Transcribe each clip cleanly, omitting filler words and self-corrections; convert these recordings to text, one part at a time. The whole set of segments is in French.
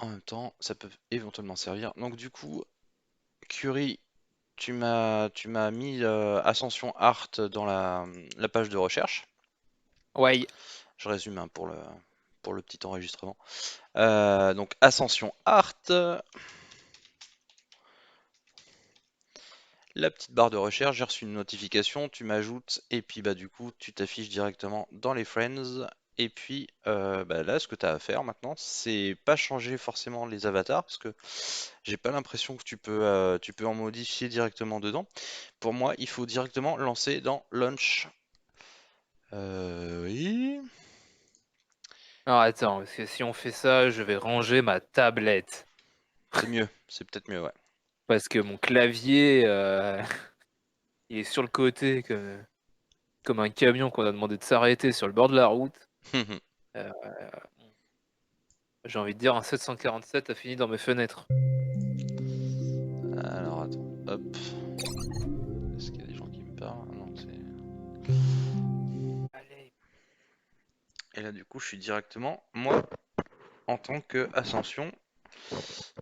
En même temps, ça peut éventuellement servir. Donc du coup, Curie, tu m'as mis Ascension Art dans la page de recherche. Ouais. Je résume hein, pour le petit enregistrement. Donc Ascension Art, la petite barre de recherche, j'ai reçu une notification, tu m'ajoutes et puis bah du coup tu t'affiches directement dans les friends. Et puis bah, là, ce que tu as à faire maintenant, c'est pas changer forcément les avatars parce que j'ai pas l'impression que tu peux en modifier directement dedans. Pour moi, il faut directement lancer dans Launch. Oui. Alors attends, parce que si on fait ça, je vais ranger ma tablette. C'est mieux, c'est peut-être mieux, ouais. Parce que mon clavier, il est sur le côté comme un camion qu'on a demandé de s'arrêter sur le bord de la route. Heu, j'ai envie de dire un 747 a fini dans mes fenêtres. Alors attends, hop. Est-ce qu'il y a des gens qui me parlent? Ah non, c'est. Allez. Et là, du coup, je suis directement, moi, en tant que Ascension.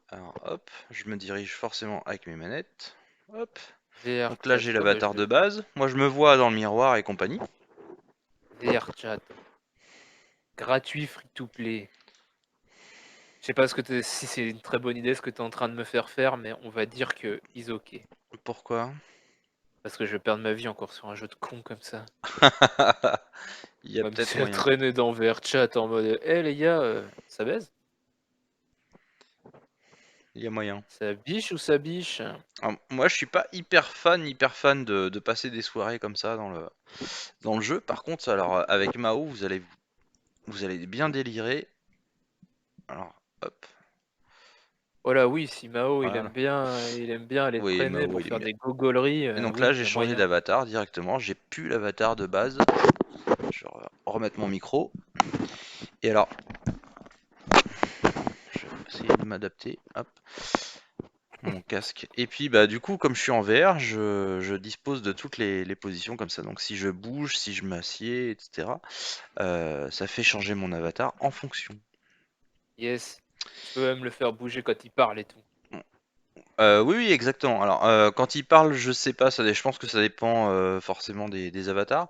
Alors, hop, je me dirige forcément avec mes manettes. Hop. Donc là, VRChat. j'ai Oh bah, je l'avatar vais de base. Moi, je me vois dans le miroir et compagnie. VRChat. Gratuit free to play. Je sais pas si c'est une très bonne idée ce que tu es en train de me faire, mais on va dire que is OK. Pourquoi? Parce que je vais perdre ma vie encore sur un jeu de con comme ça. Il y a On va peut-être me moyen. traîner dans VRChat en mode: «Eh les gars, ça baise? Il y a moyen. Ça biche ou ça biche?» Alors, moi, je suis pas hyper fan de passer des soirées comme ça dans le jeu. Par contre, alors avec Mao, vous allez bien délirer. Alors, hop, Oh là oui, si Mao voilà. il aime bien aller Oui, traîner Mao, pour il est faire bien. des gogoleries, Et donc là, oui, j'ai il y a changé moyen. d'avatar directement. J'ai plus l'avatar de base. Je vais remettre mon micro. Et alors, je vais essayer de m'adapter. Hop, mon casque. Et puis, bah, du coup, comme je suis en VR, je dispose de toutes les positions comme ça. Donc, si je bouge, si je m'assieds, etc., ça fait changer mon avatar en fonction. Yes, tu peux même le faire bouger quand il parle et tout. Oui, oui, exactement. Alors, quand il parle, je sais pas, je pense que ça dépend forcément des avatars.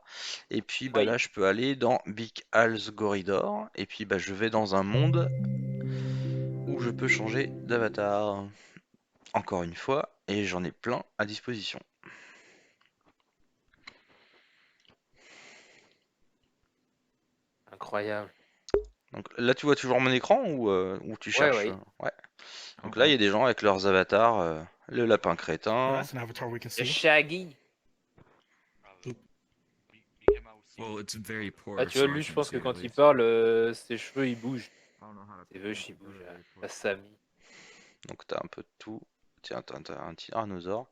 Et puis, bah Oui. là, je peux aller dans Big Al's Corridor. Et puis, bah, je vais dans un monde où je peux changer d'avatar. Encore une fois, et j'en ai plein à disposition. Incroyable. Donc là, tu vois toujours mon écran ou tu Ouais, cherches ouais. Ouais. Donc là, il y Okay. a des gens avec leurs avatars, le lapin Oh, crétin. that's an avatar we can Le see. Shaggy. Oop. Well, it's very Ah, poor, tu vois, so I lui, je can't pense que see it at quand il least. parle, ses cheveux, ils bougent. I don't know how to Ses make veuches, ils it bougent very à poor. Samy. Donc tu as un peu de tout. Tiens, t'as un tyrannosaure.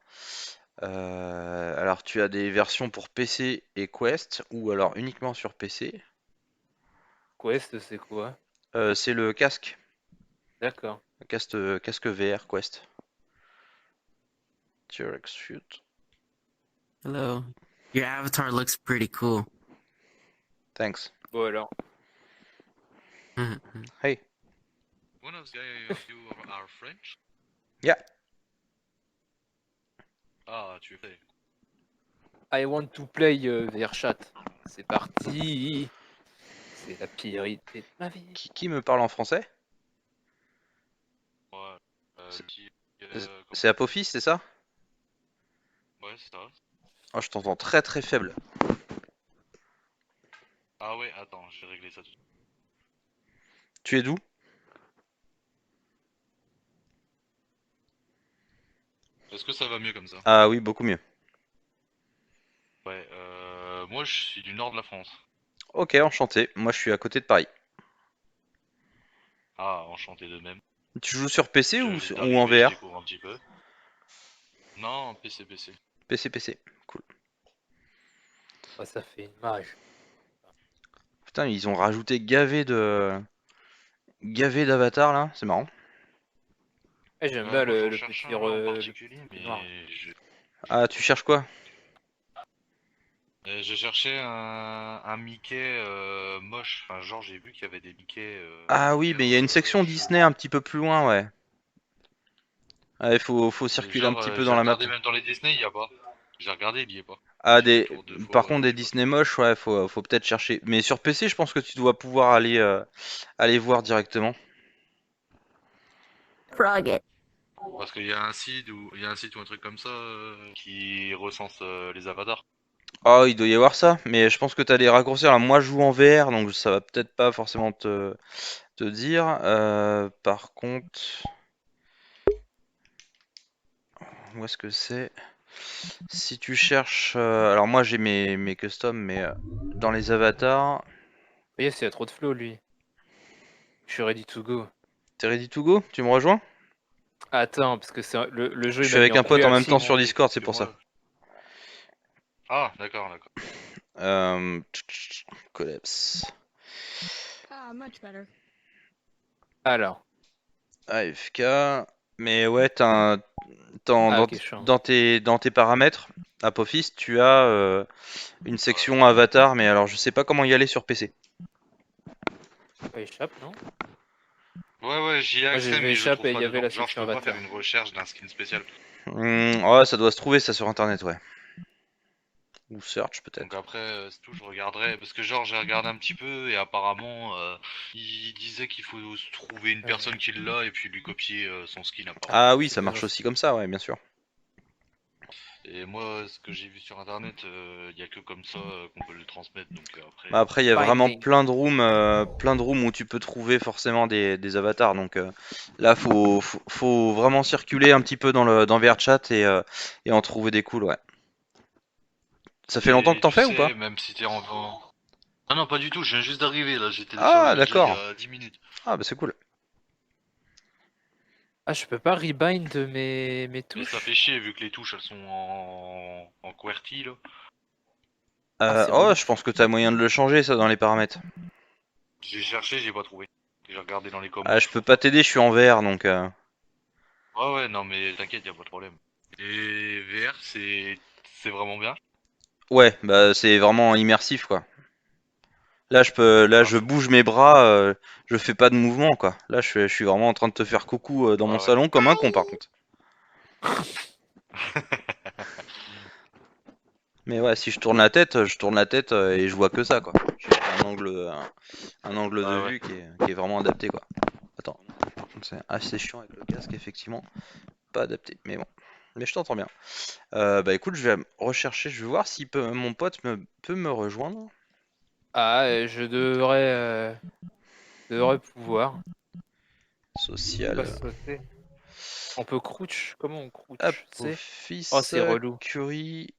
Alors tu as des versions pour PC et Quest, ou alors uniquement sur PC. Quest, c'est quoi? C'est le casque. D'accord. Le casque VR Quest. T-Rex Shoot. Hello. Your avatar looks pretty cool. Thanks. Bon alors. Hey. One of you are French? Yeah. Ah, tu es fait. I want to play VRChat. C'est parti. C'est la priorité de ma vie. Qui me parle en français? Ouais. C'est Qui, comment? c'est Apophis, c'est ça? Ouais, c'est ça. Oh, je t'entends très très faible. Ah ouais, attends, j'ai réglé ça tout de suite. Tu es d'où? Est-ce que ça va mieux comme ça? Ah oui, beaucoup mieux. Ouais, moi je suis du nord de la France. Ok, enchanté. Moi, je suis à côté de Paris. Ah, enchanté de même. Tu joues sur PC Je ou, viens ou en d'arriver, je VR? découvre un petit peu. Non, PC. PC. Cool. Oh, ça fait une mage. Putain, ils ont rajouté gavé d'avatars là, c'est marrant. Eh, j'aime bien Moi j'en le cherche petit, un là en le particulier, petit noir. mais je... Ah, tu cherches quoi? Je cherchais un Mickey moche. Enfin, genre, j'ai vu qu'il y avait des Mickey. Ah oui, mais il y a une section chelous. Disney un petit peu plus loin, ouais. Ouais, faut Et circuler un genre, petit peu j'ai dans la map. regardé même dans les Disney, il y a pas. J'ai regardé, il y est pas. Ah, J'ai fait le tour 2 fois, par contre, des j'ai pas Disney trouvé. moches, ouais, faut peut-être chercher. Mais sur PC, je pense que tu dois pouvoir aller voir directement. Frog it. Parce qu'il y a un site ou un truc comme ça qui recense les avatars. Ah, il doit y avoir ça, mais je pense que t'as des raccourcis. Alors, moi, je joue en VR, donc ça va peut-être pas forcément te dire. Par contre, où est-ce que c'est? Si tu cherches. Alors, moi, j'ai mes customs, mais dans les avatars. Yes, il y a trop de flow, lui. Je suis ready to go. T'es ready to go? Tu me rejoins? Attends, parce que le jeu, Je il suis m'a mis avec en un pote en cruel même temps si. sur Oui, Discord, c'est c'est pour ça. moi. Ah, d'accord, d'accord. Collapse. Ah, much better. Alors. AFK. Mais ouais, Ah, ok, je suis un- dans tes paramètres, Apophis, tu as une section Ouais. avatar, mais alors je sais pas comment y aller sur PC. pas échappe, non? Ouais, j'y ai Moi, accès, j'ai mais je échappe trouve et il pas y avait dedans. la Genre, je section peux pas avatar. faire une recherche d'un skin spécial. Ouais, ça doit se trouver ça sur internet, ouais. Ou search Donc peut-être. après, c'est tout, je regarderai. Parce que genre, j'ai regardé un petit peu et apparemment, il disait qu'il faut se trouver une personne qui l'a et puis lui copier son skin apparemment. Ah oui, C'est ça bien marche ça. aussi comme ça, ouais, bien sûr. Et moi, ce que j'ai vu sur internet, il y a que comme ça qu'on peut le transmettre. Donc après, Bah, après, il y a vraiment Binding. plein de rooms où tu peux trouver forcément des avatars. Donc là, faut vraiment circuler un petit peu dans VRChat et en trouver des cools, ouais. Ça fait longtemps que et t'en tu fais ou pas? sais, même si t'es en vent. Ah non, pas du tout, je viens juste d'arriver là, j'ai téléchargé Ah, le jeu il y d'accord. a 10 minutes. Ah, bah c'est cool. Ah, je peux pas rebind mes Mais ça fait touches? chier vu que les touches elles sont en QWERTY là. Ah, c'est Oh, relou. je pense que t'as moyen de le changer ça dans les paramètres. J'ai cherché, j'ai pas trouvé. J'ai regardé dans les Ah, commandes, je peux toujours pas pas. t'aider, je suis en VR donc. Ouais, non mais t'inquiète, y a pas de problème. Et VR c'est vraiment bien. Ouais, bah c'est vraiment immersif quoi. Là Ah je c'est bon. bouge mes bras, je fais pas de mouvement quoi. Là je suis vraiment en train de te faire coucou dans mon Ouais. salon comme un con par contre. Mais ouais, si je tourne la tête et je vois que ça quoi. J'ai un angle de Ah ouais. vue qui est vraiment adapté quoi. Attends, par contre c'est assez chiant avec le casque effectivement, pas adapté. Mais bon, mais je t'entends bien. Bah écoute, je vais rechercher, je vais voir si mon pote peut me rejoindre. Ah, je devrais pouvoir. Pas Social. sauter. On peut crouch? Comment on crouch? C'est. Oh, Apophis, c'est relou. Curie,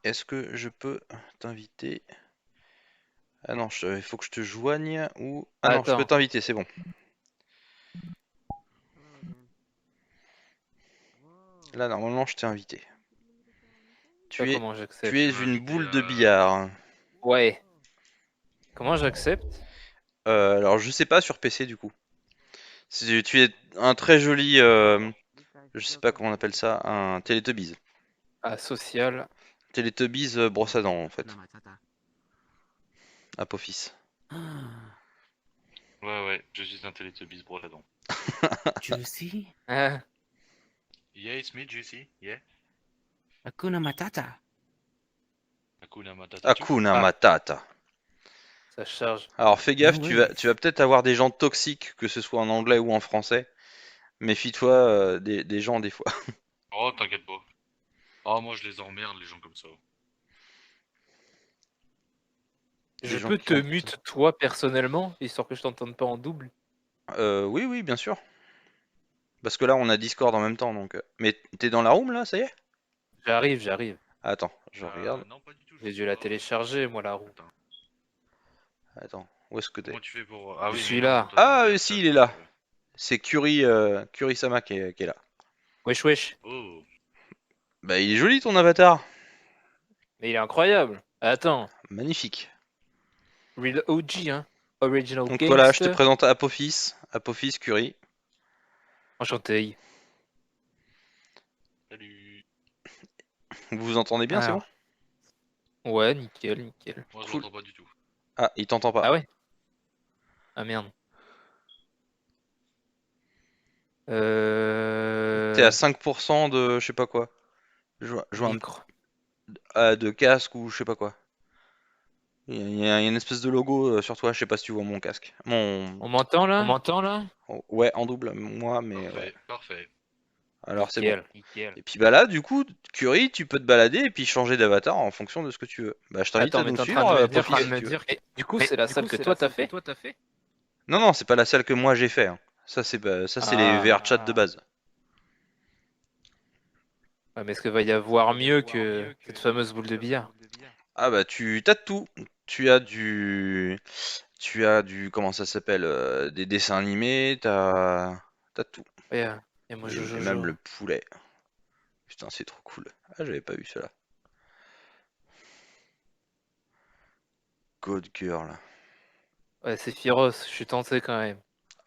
est-ce que je peux t'inviter? Ah non, il faut que je te joigne ou... Ah non, je peux Attends. t'inviter, c'est bon. Là, normalement, je t'ai invité. Pas Tu es, comment tu j'accepte. es Tu m'as une invité boule de billard. Ouais. Comment j'accepte? Alors, je sais pas sur PC du coup. Tu es un très joli, je sais pas comment on appelle ça, un Teletubbies. Ah, social. Teletubbies brosse à dents en fait. Apophis. Ouais, je suis un Teletubbies brosse à dents. Juicy? Ah, Yeah, it's me, Juicy. Yeah. Hakuna Matata. Hakuna Matata too. Hakuna ah, Matata. ça charge. Alors fais No gaffe, way. tu vas peut-être avoir des gens toxiques, que ce soit en anglais ou en français. Méfie-toi des gens des fois. Oh, t'inquiète pas. Oh, moi je les emmerde, les gens comme ça. Des Je gens peux qui te ont... mute toi personnellement, histoire que je t'entende pas en double? Oui, oui, bien sûr. Parce que là, on a Discord en même temps, donc... Mais t'es dans la room, là, ça y est? J'arrive. Attends, je regarde. Non, pas du tout, je J'ai sais dû la pas. télécharger, moi, la roue. Attends. Attends, où est-ce que t'es? Comment tu fais pour. Ah Je oui, mais suis non, là. toi t'es en Ah, VRChat, si, il est donc. là. C'est Curie-sama qui est là. Wesh, wesh. Oh. Bah, il est joli, ton avatar. Mais il est incroyable. Attends. Magnifique. Real OG, hein. Original Donc voilà, je te Gangster. présente Apophis Curie. Enchanté. Salut. Vous vous entendez bien, c'est bon? Alors. Ouais, nickel, nickel. Moi, je Cool. l'entends pas du tout. Ah, il t'entend pas. Ah ouais? Ah merde. T'es à 5% de je sais pas quoi. Je vois Micro. de casque ou je sais pas quoi. Il y a une espèce de logo sur toi, je sais pas si tu vois mon casque. On m'entend là? Oh, ouais, en double, moi, mais ouais. Parfait, parfait. Alors c'est bon. Nickel. Et puis bah là, du coup, Curie, tu peux te balader et puis changer d'avatar en fonction de ce que tu veux. Bah je t'invite Attends, à mais nous t'es en train suivre, de me dire Pofi, que... si tu veux. Eh, du coup, c'est la salle que toi t'as fait? Non, non, c'est pas la salle que moi j'ai fait, hein. Ça c'est les VR chat de base. Ouais, mais est-ce qu'il va y avoir mieux que cette fameuse boule de billard? Ah bah t'as de tout. Tu as du, tu as du, comment ça s'appelle, des dessins animés, t'as tout. Ouais, et moi Et même le poulet. Putain, c'est trop cool. Ah, j'avais pas vu cela. God Girl. Ouais, c'est féroce, je suis tenté quand même.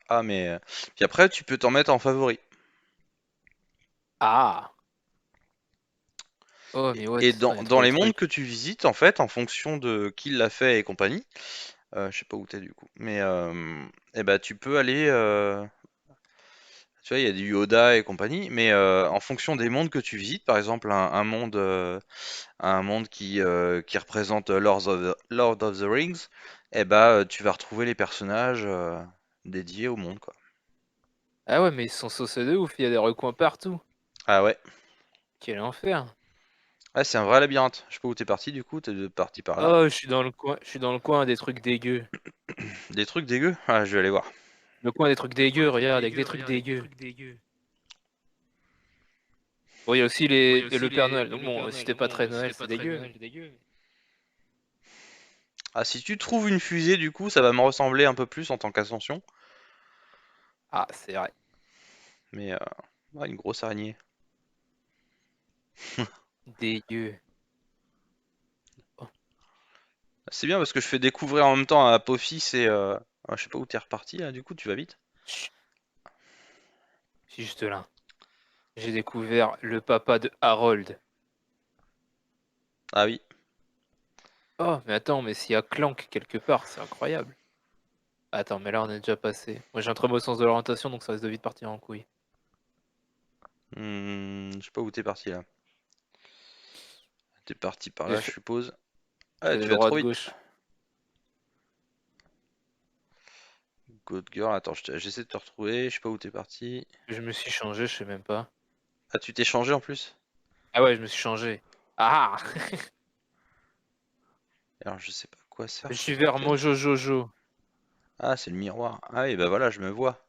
Ah mais puis après tu peux t'en mettre en favori. Ah! Oh, mais what? Et Putain, il y a dans trop de les mondes trucs. que tu visites, en fait, en fonction de qui l'a fait et compagnie, je sais pas où t'es du coup, mais eh ben, tu peux aller, tu vois, il y a du Yoda et compagnie, mais en fonction des mondes que tu visites, par exemple un monde qui représente Lord of the Rings, eh ben, tu vas retrouver les personnages dédiés au monde, quoi. Ah ouais, mais ils sont saucés de ouf, il y a des recoins partout. Ah ouais, Quel enfer. ouais, c'est un vrai labyrinthe. Je sais pas où t'es parti du coup, t'es parti par là. Oh, je suis dans le coin des trucs dégueux. Des trucs dégueux? Ah, je vais aller voir. Le coin des trucs dégueux, regarde, avec des trucs dégueux. Bon, il y a aussi le Père Noël. Donc bon, si t'es pas très Noël, c'est dégueu. Ah, si tu trouves une fusée, du coup, ça va me ressembler un peu plus en tant qu'ascension. Ah, c'est vrai. Mais, ouais, une grosse araignée. Dégueu. C'est bien parce que je fais découvrir en même temps à Apophis et... ah, je sais pas où t'es reparti, là, du coup, tu vas vite. Chut, juste là. J'ai découvert le papa de Harold. Ah oui. Oh, mais attends, mais s'il y a Clank quelque part, c'est incroyable. Attends, mais là on est déjà passé. Moi j'ai un très beau sens de l'orientation, donc ça risque de vite partir en couille. Je sais pas où t'es parti, là. T'es parti par J'ai là, je fait, suppose. je Ah, fais tu de vas trop droite, vite. gauche. Good girl, attends, j'essaie de te retrouver, je sais pas où t'es parti. Je me suis changé, je sais même pas. Ah, tu t'es changé en plus? Ah ouais, je me suis changé. Ah! Alors, je sais pas quoi ça. Je suis vers Mojo Jojo. Ah, c'est le miroir. Ah oui, bah voilà, je me vois.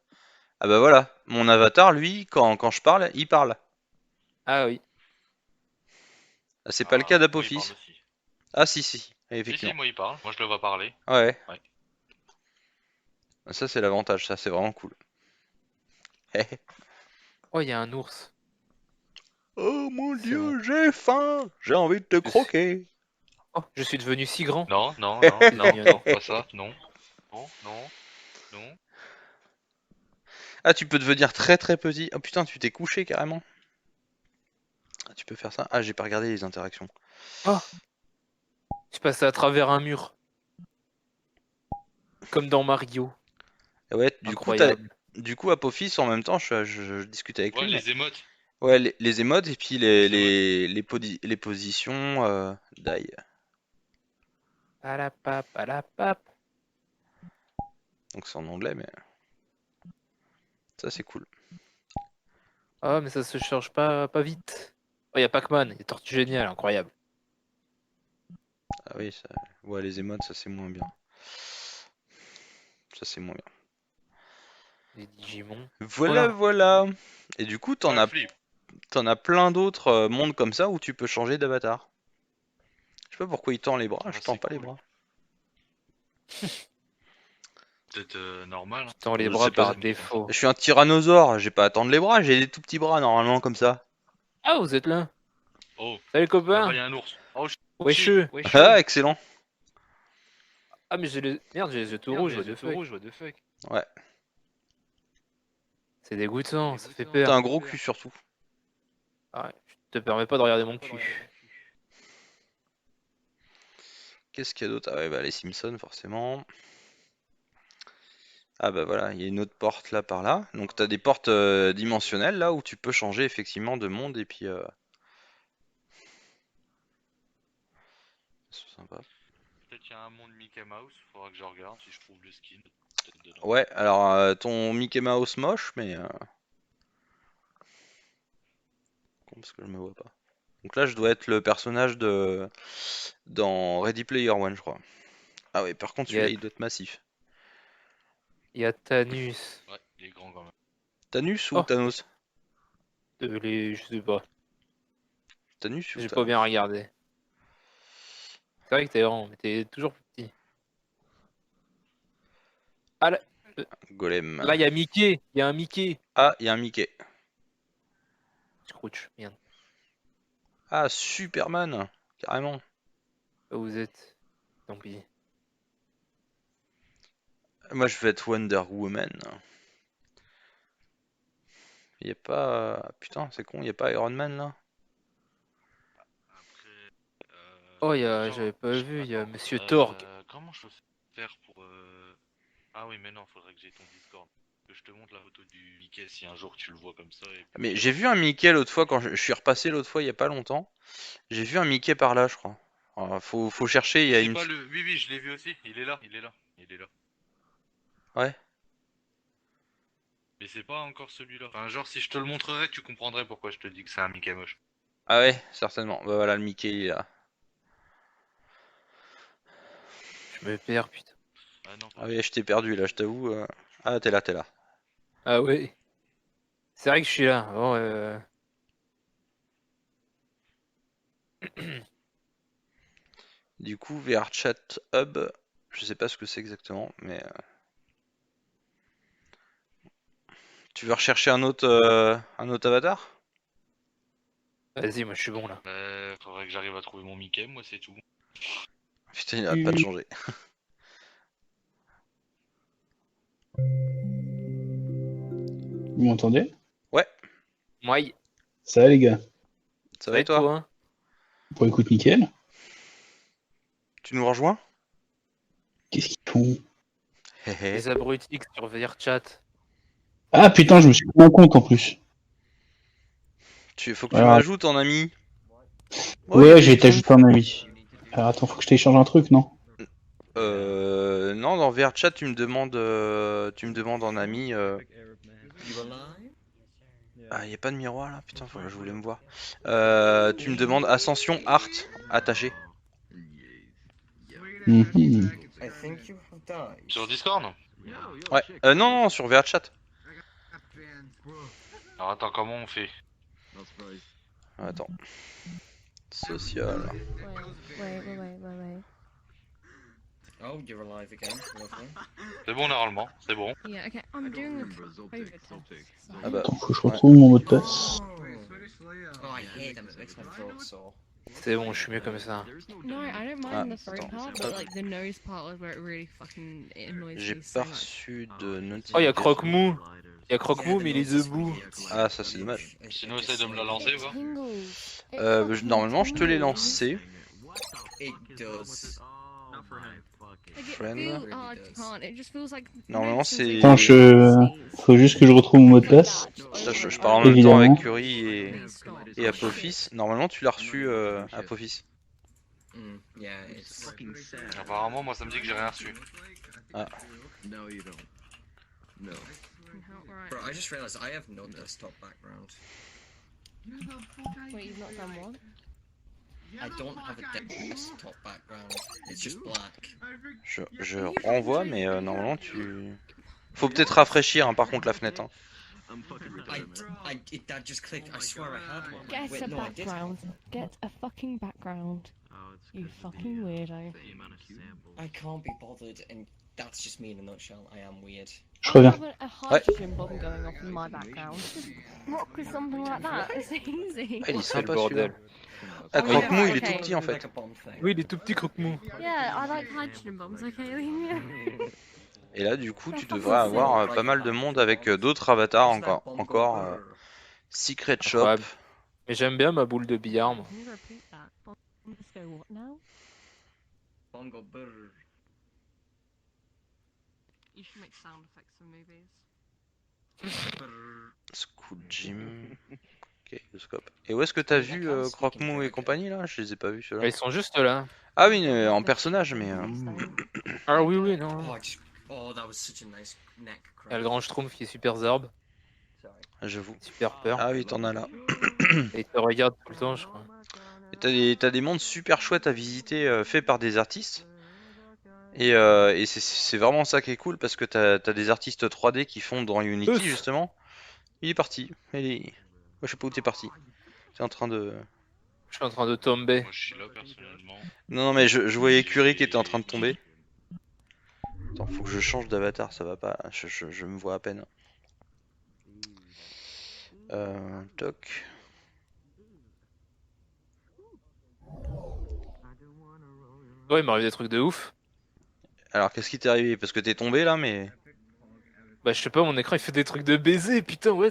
Ah bah voilà, mon avatar, lui, quand je parle, il parle. Ah oui. Ah, c'est pas le cas Moi, il parle d'Apophis. aussi. Ah si, Si, effectivement. moi, il parle. Moi, je le vois parler. Ouais. Ouais. Ça c'est l'avantage, ça c'est vraiment cool. Oh, il y a un ours. Oh mon C'est bon. dieu, j'ai faim, j'ai envie de te Je suis- croquer. Oh, je suis devenu si grand. Non, non, non, C'est non, mignonnet. non, pas ça. Non, non, non, non. Ah, tu peux devenir très très petit. Oh putain, tu t'es couché carrément. Ah, tu peux faire ça. Ah, j'ai pas regardé les interactions. Oh, je passé à travers un mur. Comme dans Mario. Ah ouais, Incroyable. du coup, Apophis, en même temps, je discutais avec Ouais, lui, mais... les émotes. Ouais, les émotes et puis Les émotes. les positions d'ail. Palapap, palapap. Donc c'est en anglais, mais ça c'est cool. Oh, mais ça se charge pas vite. Oh, il y a Pac-Man, il y a Tortue Géniale, incroyable. Ah oui, ça... ouais, les émotes, ça c'est moins bien. Ça c'est moins bien. Les Digimon. Voilà, voilà. Et du coup, Ah, le flip. t'en as plein d'autres mondes comme ça où tu peux changer d'avatar. Je sais pas pourquoi il tend les bras, Ah, je tends c'est pas les cool. bras. Peut-être normal. Hein. Dans les Je bras sais pas. par défaut. Je suis un tyrannosaure, j'ai pas à tendre les bras, j'ai des tout petits bras normalement comme ça. Ah, vous êtes là. Oh, Salut là-bas, copain. il y a un ours. Oh, Wesh. Ah, excellent. Ah, mais Merde, j'ai les yeux tout rouges, what the fuck. Ouais. C'est dégoûtant, ça fait T'as peur. un gros cul surtout. Ah, ouais, je te permets pas de regarder mon cul. Qu'est-ce qu'il y a d'autre? Ah ouais, bah les Simpsons, forcément. Ah bah voilà, il y a une autre porte là par là. Donc t'as des portes dimensionnelles là où tu peux changer effectivement de monde et puis c'est sympa. Peut-être qu'il y a un monde Mickey Mouse, faudra que je regarde si je trouve le skin. Peut-être dedans. Ouais, alors ton Mickey Mouse moche, mais con, parce que je me vois pas. Donc là, je dois être le personnage de dans Ready Player One, je crois. Ah ouais, par contre, Il y a, celui-là, il doit être massif. il y a Thanos. Ouais, il est grand quand même. Thanos ou Oh. Thanos? Je sais pas. Thanos ou J'ai pas Thanos? bien regardé. C'est vrai que t'es grand, mais t'es toujours plus petit. Ah là, Golem. là, il y a Mickey. Il y a un Mickey. Ah, il y a un Mickey. Scrooge, merde. Ah, Superman, carrément. Là où vous êtes. Tant pis. Moi, je vais être Wonder Woman. Il y a pas... Putain, c'est con, il y a pas Iron Man là? Après, Oh, genre, j'avais pas vu, il y a attends, Monsieur Torg. comment je peux faire pour... Ah oui, mais non, faudrait que j'ai ton Discord. Que je te montre la photo du Mickey si un jour tu le vois comme ça. Et puis... Mais j'ai vu un Mickey l'autre fois quand je suis repassé l'autre fois il y a pas longtemps. J'ai vu un Mickey par là, je crois. Alors, faut chercher, il y a C'est une... pas le... Oui, oui, je l'ai vu aussi. Il est là, il est là, il est là. Ouais. Mais c'est pas encore celui-là. Enfin, genre, si je te le montrerais, tu comprendrais pourquoi je te dis que c'est un Mickey moche. Ah ouais, certainement. Bah voilà, le Mickey il est là. Je me perds, putain. Ah non, Ah ouais, je t'ai perdu là, je t'avoue. Ah, t'es là, t'es là. Ah ouais. C'est vrai que je suis là. Bon, Du coup, VRChat Hub, je sais pas ce que c'est exactement, mais... Tu veux rechercher un autre avatar? Vas-y, moi je suis bon là. faudrait que j'arrive à trouver mon Mickey, moi c'est tout. Putain, il a pas de changer. Vous m'entendez? Ouais, Moi, Ça va les gars? ça va et toi? hein. Bon écoute nickel. Tu nous rejoins? Qu'est-ce qu'ils font? Hé hé. Les abrutis sur VRChat. Ah putain, je me suis mis en compte en plus. Faut que tu Alors, m'ajoutes en ami. ouais, il j'ai est été ajouté en ami. Alors attends, faut que je télécharge un truc, non? Non, dans VRChat, tu me demandes en ami. Ah, y a pas de miroir là? Putain, je voulais me voir. Tu me demandes Ascension Art attaché. Mhm. Sur Discord? Ouais, non, sur VRChat. Alors attends, comment on fait? Attends. Social. Wait. Oh, you're alive again. Lovely. C'est bon normalement, c'est bon. Yeah, okay, I'm doing a COVID test. So. Ah bah, Attends, faut que je retrouve mon mot de passe. Oh, I hate them. It makes my throat sore. C'est bon, je suis mieux comme ça. No, I don't Ah, mind the throat attends, part, c'est but pas- like the nose part was where it really fucking annoys j'ai me so pas much. reçu de notification. Oh, il y a Croque-Mou. Il y a Croque-Mou, Yeah, mais il est the nose is debout. weird. Ah, ça, c'est dommage. Sinon, essaye de me la lancer ou pas? Tingles. It fucking Normalement, je te l'ai tingles. lancé. It does. Like, it Friend. feels, oh, I can't. It just feels like Normalement, no c'est- Attends, faut juste que je retrouve mon mot de passe. Je parle en même temps Évidemment. avec Curie et Apophis. Normalement, tu l'as reçu, Apophis. Yeah, it's. Apparemment, moi ça me dit que j'ai rien reçu. Bro, I just realized I have no desktop background. Wait, you've not done one? I don't have a desktop background. It's just black. Je renvoie, mais normalement, tu... Faut peut-être rafraîchir, hein, par contre, la fenêtre. Hein. That just clicked. I swear I had one. Get Wait, a no, I did. background. Get a fucking background. You fucking weirdo. I can't be bothered, and that's just me in a nutshell. I am weird. Je reviens. Have a hydrogen bomb going off in my background. Just rock with something like that. It's easy. Ah, il est C'est le sympa, bordel. celui-là. Ah, Oh, Croque-Mou, yeah, il est okay. tout petit, en fait. Like a bomb thing. Oui, il est tout petit, Croque-Mou. Yeah, I like hydrogen bombs. Okay, leave me alone. Et là, du coup, tu devrais avoir pas mal de monde avec d'autres avatars encore. Secret Shop. Incroyable. Mais j'aime bien ma boule de billard, moi. Can you repeat that? Bombs go what now? Bongo brr. You should make sound effects for movies. Brr. School Gym. Ok, le scope. Et où est-ce que t'as vu Croque-Mou et compagnie là? Je les ai pas vus ceux-là. Ils sont juste là. Ah oui, en personnage, mais. Ah oui, oui, non. Oh, oh, that was such a nice neck Il y a le crack. grand Schtroumpf qui est super zarbe, J'avoue. super peur. Ah oui, t'en as là. Et il te regarde tout le temps, je crois. Et t'as des mondes super chouettes à visiter faits par des artistes. Et c'est vraiment ça qui est cool parce que t'as des artistes 3D qui font dans Unity Ouf. justement. Il est parti. Moi je sais pas où t'es parti. T'es en train de. Je suis en train de tomber. Moi je suis là personnellement. Non, mais je voyais Curie qui était en train de tomber. Attends, faut que je change d'avatar, ça va pas. Je me vois à peine. Toc. Ouais, il m'arrive des trucs de ouf. Alors qu'est-ce qui t'est arrivé? Parce que t'es tombé là, mais. Bah, je sais pas, mon écran il fait des trucs de baiser, putain, what?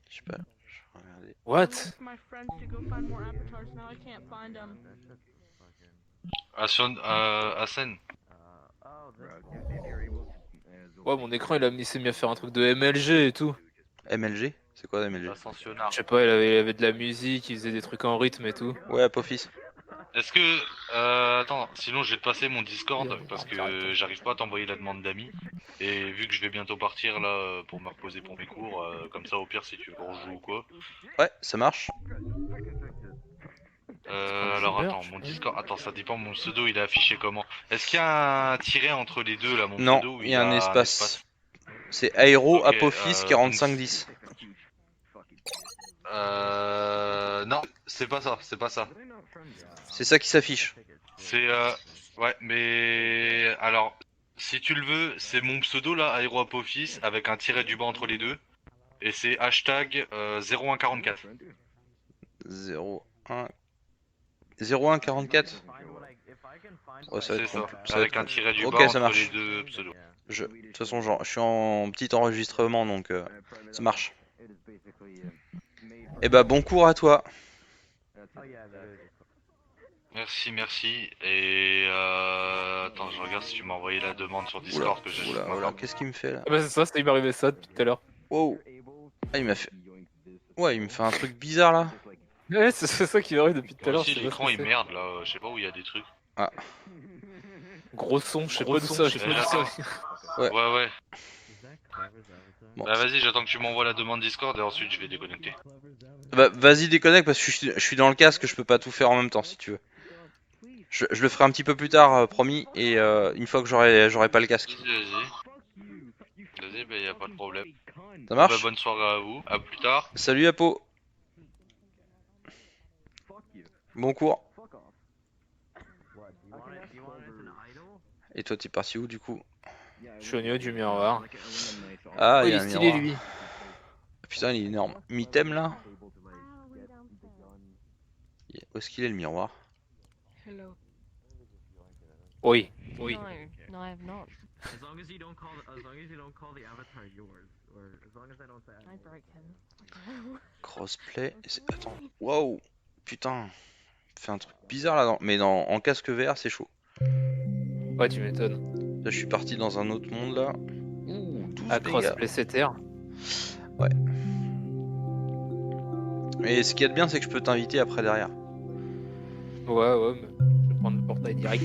Je sais pas. Je vais regarder. What? For my friends to go find more avatars now. I can't find them. Asen. Ouais, mon écran il s'est mis à faire un truc de MLG et tout. MLG? C'est quoi MLG? Ascensionnard. Je sais pas, il avait de la musique, il faisait des trucs en rythme et tout. Ouais, Apophis. Est-ce que... attends, sinon je vais te passer mon Discord parce que j'arrive pas à t'envoyer la demande d'amis. Et vu que je vais bientôt partir là pour me reposer pour mes cours, comme ça au pire si tu veux qu'on joue ou quoi. Ouais, ça marche. Alors attends, mon Discord... Attends, ça dépend, mon pseudo il est affiché comment? Est-ce qu'il y a un tiret entre les deux là, mon Non, pseudo? Ou il y a un espace. C'est Aero Ok, Apophis 4510. Non, c'est pas ça, c'est pas ça. C'est ça qui s'affiche. C'est ouais, mais alors si tu le veux, c'est mon pseudo là, AeroApophis, avec un tiret du bas entre les deux, et c'est hashtag 0144. 01 0144. Ouais, ça va C'est être ça, compl- ça va avec être un compl- tiret du Ok, bas ça entre marche. les deux pseudos. De toute façon, je suis en petit enregistrement donc ça marche. Et bah bon cours à toi. Merci, merci. Et attends, je regarde si tu m'as envoyé la demande sur Oula, Discord que j'ai. oula, qu'est-ce qu'il me fait là? Ah bah, c'est ça, il m'est arrivé ça depuis tout à l'heure. Wow. Ah, il m'a fait. Ouais, il me fait un truc bizarre là. Ouais, c'est ça qui m'arrive depuis tout à Moi l'heure. aussi je sais pas ce l'écran que il c'est. merde là, je sais pas où il y a des trucs. Ah, Gros son, je sais Gros pas d'où son, ça, je je sais sais pas d'où pas. ça. ouais. Ouais, ouais. Bon. Bah vas-y, j'attends que tu m'envoies la demande Discord et ensuite je vais déconnecter. Bah, vas-y, déconnecte parce que je suis dans le casque, je peux pas tout faire en même temps si tu veux. Je le ferai un petit peu plus tard, promis, et une fois que j'aurai pas le casque. Vas-y, vas-y. Vas-y, bah y a pas de problème. Ça Bah, marche? bonne soirée à vous, à plus tard. Salut Apo. Bon cours. Et toi, t'es parti où du coup? Je suis au niveau du miroir. Ah, Oh, il y il a est un stylé miroir. lui. Putain, il est énorme. Mi-thème là? Où est-ce qu'il est le miroir? Hello. Oui, oui. No, I have not. As long as you don't call the avatar yours, or as long as I don't say. I broke him. Crossplay. Attends. Wow. Putain. Fait un truc bizarre là, mais en casque VR, c'est chaud. Ouais, tu m'étonnes. Là, je suis parti dans un autre monde là. Ouh, 12 À mégas. crossplay CTR. Ouais. Et ce qu'il y a de bien, c'est que je peux t'inviter après derrière. Ouais, mais je vais prendre le portail direct.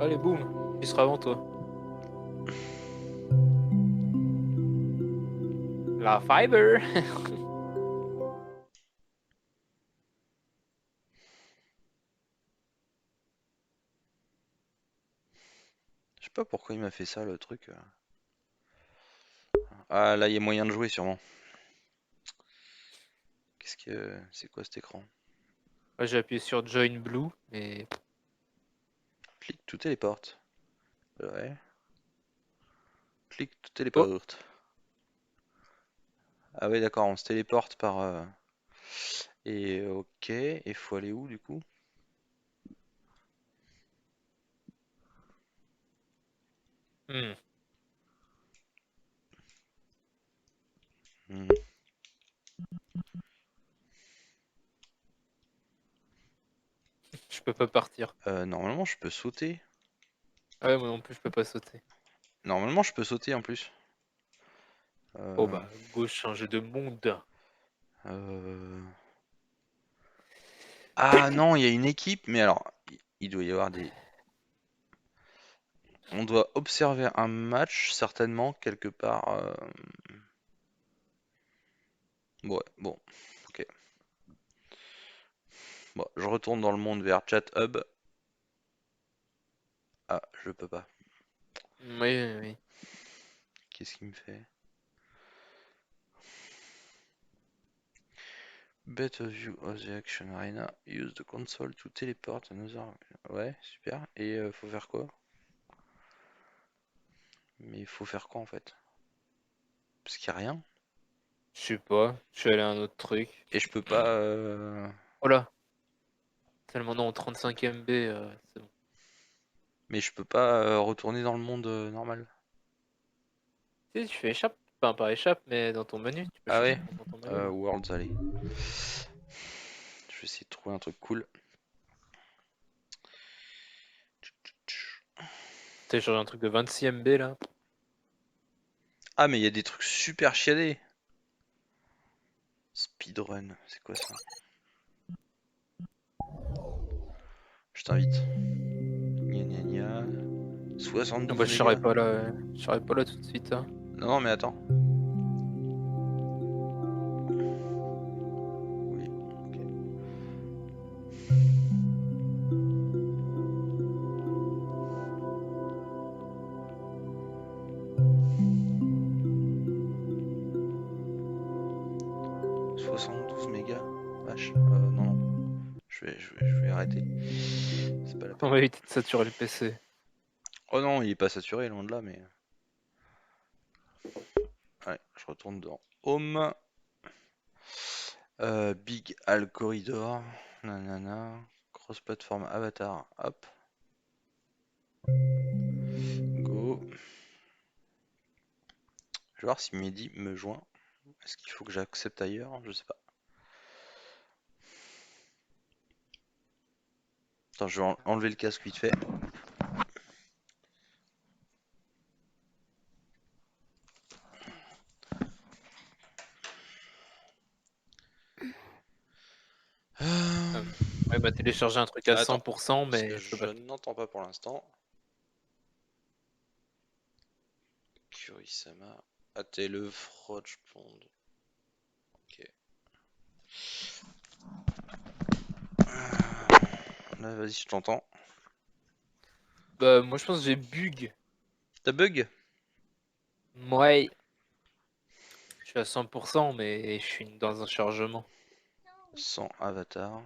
Allez, boum. Il sera avant toi. La fiber. Je sais pas pourquoi il m'a fait ça le truc. Ah là, il y a moyen de jouer sûrement. Qu'est-ce que c'est quoi cet écran? Ouais, j'ai appuyé sur Join Blue, mais Clique tout téléporte. Ouais. Clique tout téléporte. Ah ouais, d'accord, on se téléporte par. Et ok, il faut aller où du coup? hmm. Hmm. peux pas partir. Normalement, je peux sauter. Ah ouais, moi non plus, je peux pas sauter. Normalement, je peux sauter en plus. Oh bah, go changer de monde. Ah non, il y a une équipe, mais alors, il doit y avoir des... On doit observer un match, certainement, quelque part. Ouais, bon, ok. Bon, je retourne dans le monde vers Chat Hub. Ah, je peux pas. Oui. Qu'est-ce qu'il me fait? Better view of the action arena. Use the console to teleport another. Ouais, super. Et faut faire quoi? Mais il faut faire quoi en fait? Parce qu'il n'y a rien. Je sais pas, je suis allé à un autre truc. Et je peux pas. Oh là. Tellement non, en 35 MB, c'est bon. Mais je peux pas retourner dans le monde normal. Tu sais, tu fais échappe, enfin pas échappe, mais dans ton menu, tu peux Ah changer ouais? dans ton menu. Worlds, allez. Je vais essayer de trouver un truc cool. Télécharger un truc de 26 MB là. Ah, mais il y a des trucs super chiadés. Speedrun, c'est quoi ça? Je t'invite. Gna gna gna. 72 Bah, je serai mégas. pas là, je serai pas là tout de suite. Hein. Non, mais attends. Oui, ok. « 72 mégas. Vache. Non. Je vais arrêter. C'est pas la On peine. va éviter de saturer le PC. Oh non, il est pas saturé, loin de là, mais... Allez, je retourne dans Home. Big Al Corridor. Nanana. Cross-platform Avatar. Hop. Go. Je vais voir si Mehdi me joint. Est-ce qu'il faut que j'accepte ailleurs? Je sais pas. Attends, je vais enlever le casque vite fait. Ouais, bah télécharger un truc à Attends, 100%, Parce mais que je peux je pas. n'entends pas pour l'instant. Kurisama. le Froge Pond. Ok. Là, vas-y, je t'entends. Bah, moi je pense que j'ai bug. T'as bug? Ouais. Je suis à 100%, mais je suis dans un chargement. Sans avatar.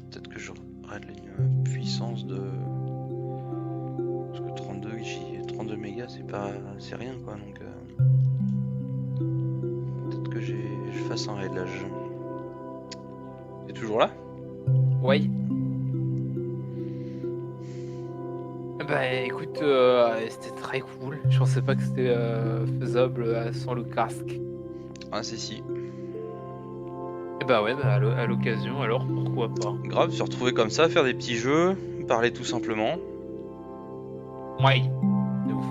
Peut-être que je règle une puissance de... Parce que 32 mégas, c'est rien quoi, donc... Peut-être que je fasse un réglage. T'es toujours là? Ouais. Bah écoute, c'était très cool. Je pensais pas que c'était faisable sans le casque. Ah si. Et bah ouais, bah, à l'occasion, alors pourquoi pas. Grave, se retrouver comme ça, faire des petits jeux, parler tout simplement. Ouais, de ouf.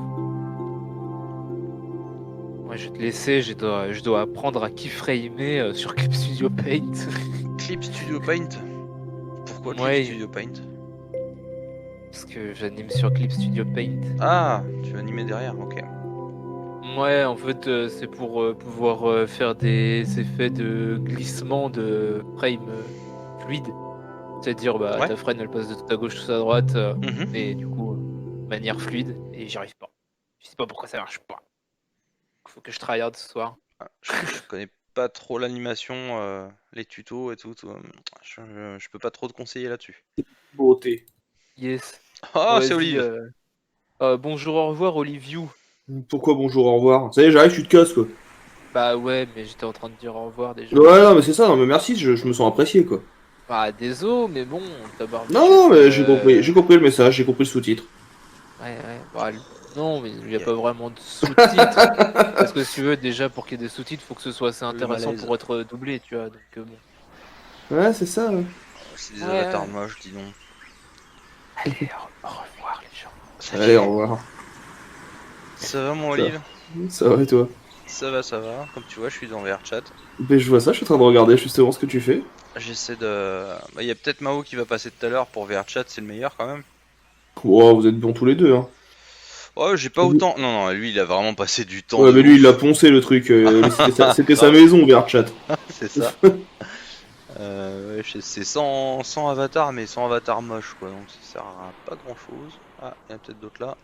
Ouais, je vais te laisser, je dois apprendre à keyframer sur Clip Studio Paint. Clip Studio Paint? Pourquoi Clip Ouais. Studio Paint? Parce que j'anime sur Clip Studio Paint. Ah, tu vas animer derrière, ok. Ouais, en fait, c'est pour pouvoir faire des effets de glissement de frame fluide. C'est-à-dire, bah, Ouais. ta frame elle passe de tout à gauche, tout à droite, Mhm. et du coup, manière fluide, et j'y arrive pas. Je sais pas pourquoi ça marche pas. Faut que je tryhard ce soir. Ah, je connais pas trop l'animation, les tutos et tout. Je peux pas trop te conseiller là-dessus. Beauté. Yes. Oh, c'est Vas-y, Olive. bonjour, au revoir, Olivier. Pourquoi bonjour, au revoir? Ça y est, j'arrive, tu te casses quoi. Bah ouais, mais j'étais en train de dire au revoir déjà. Ouais, non, mais c'est ça, non, mais merci, je me sens apprécié quoi. Bah désolé, mais bon, t'as barbe. Non, mais j'ai compris le message, j'ai compris le sous-titre. Ouais. Bah, non, mais il n'y a pas vraiment de sous-titres. Parce que si tu veux, déjà, pour qu'il y ait des sous-titres, il faut que ce soit assez intéressant malaise. pour être doublé, tu vois. Donc, bon. Ouais, c'est ça. Ouais. C'est des Ouais. avatars moches, dis donc. Allez, au revoir, les gens. Allez, au revoir. Ça va, mon Ça. Olive? Ça va et toi? Ça va, ça va. Comme tu vois, je suis dans VRChat. Ben, je vois ça, je suis en train de regarder justement ce que tu fais. J'essaie de... Bah, il y a peut-être Mao qui va passer tout à l'heure pour VRChat, c'est le meilleur quand même. Wow, vous êtes bons tous les deux, hein. Ouais, j'ai pas autant... Non, lui, il a vraiment passé du temps. Ouais, de mais lui, ouf. il a poncé le truc. C'était sa maison, VRChat. C'est ça. Ouais, c'est 100 avatars, mais 100 avatars moches, quoi. Donc ça sert à pas grand-chose. Ah, il y en a peut-être d'autres là.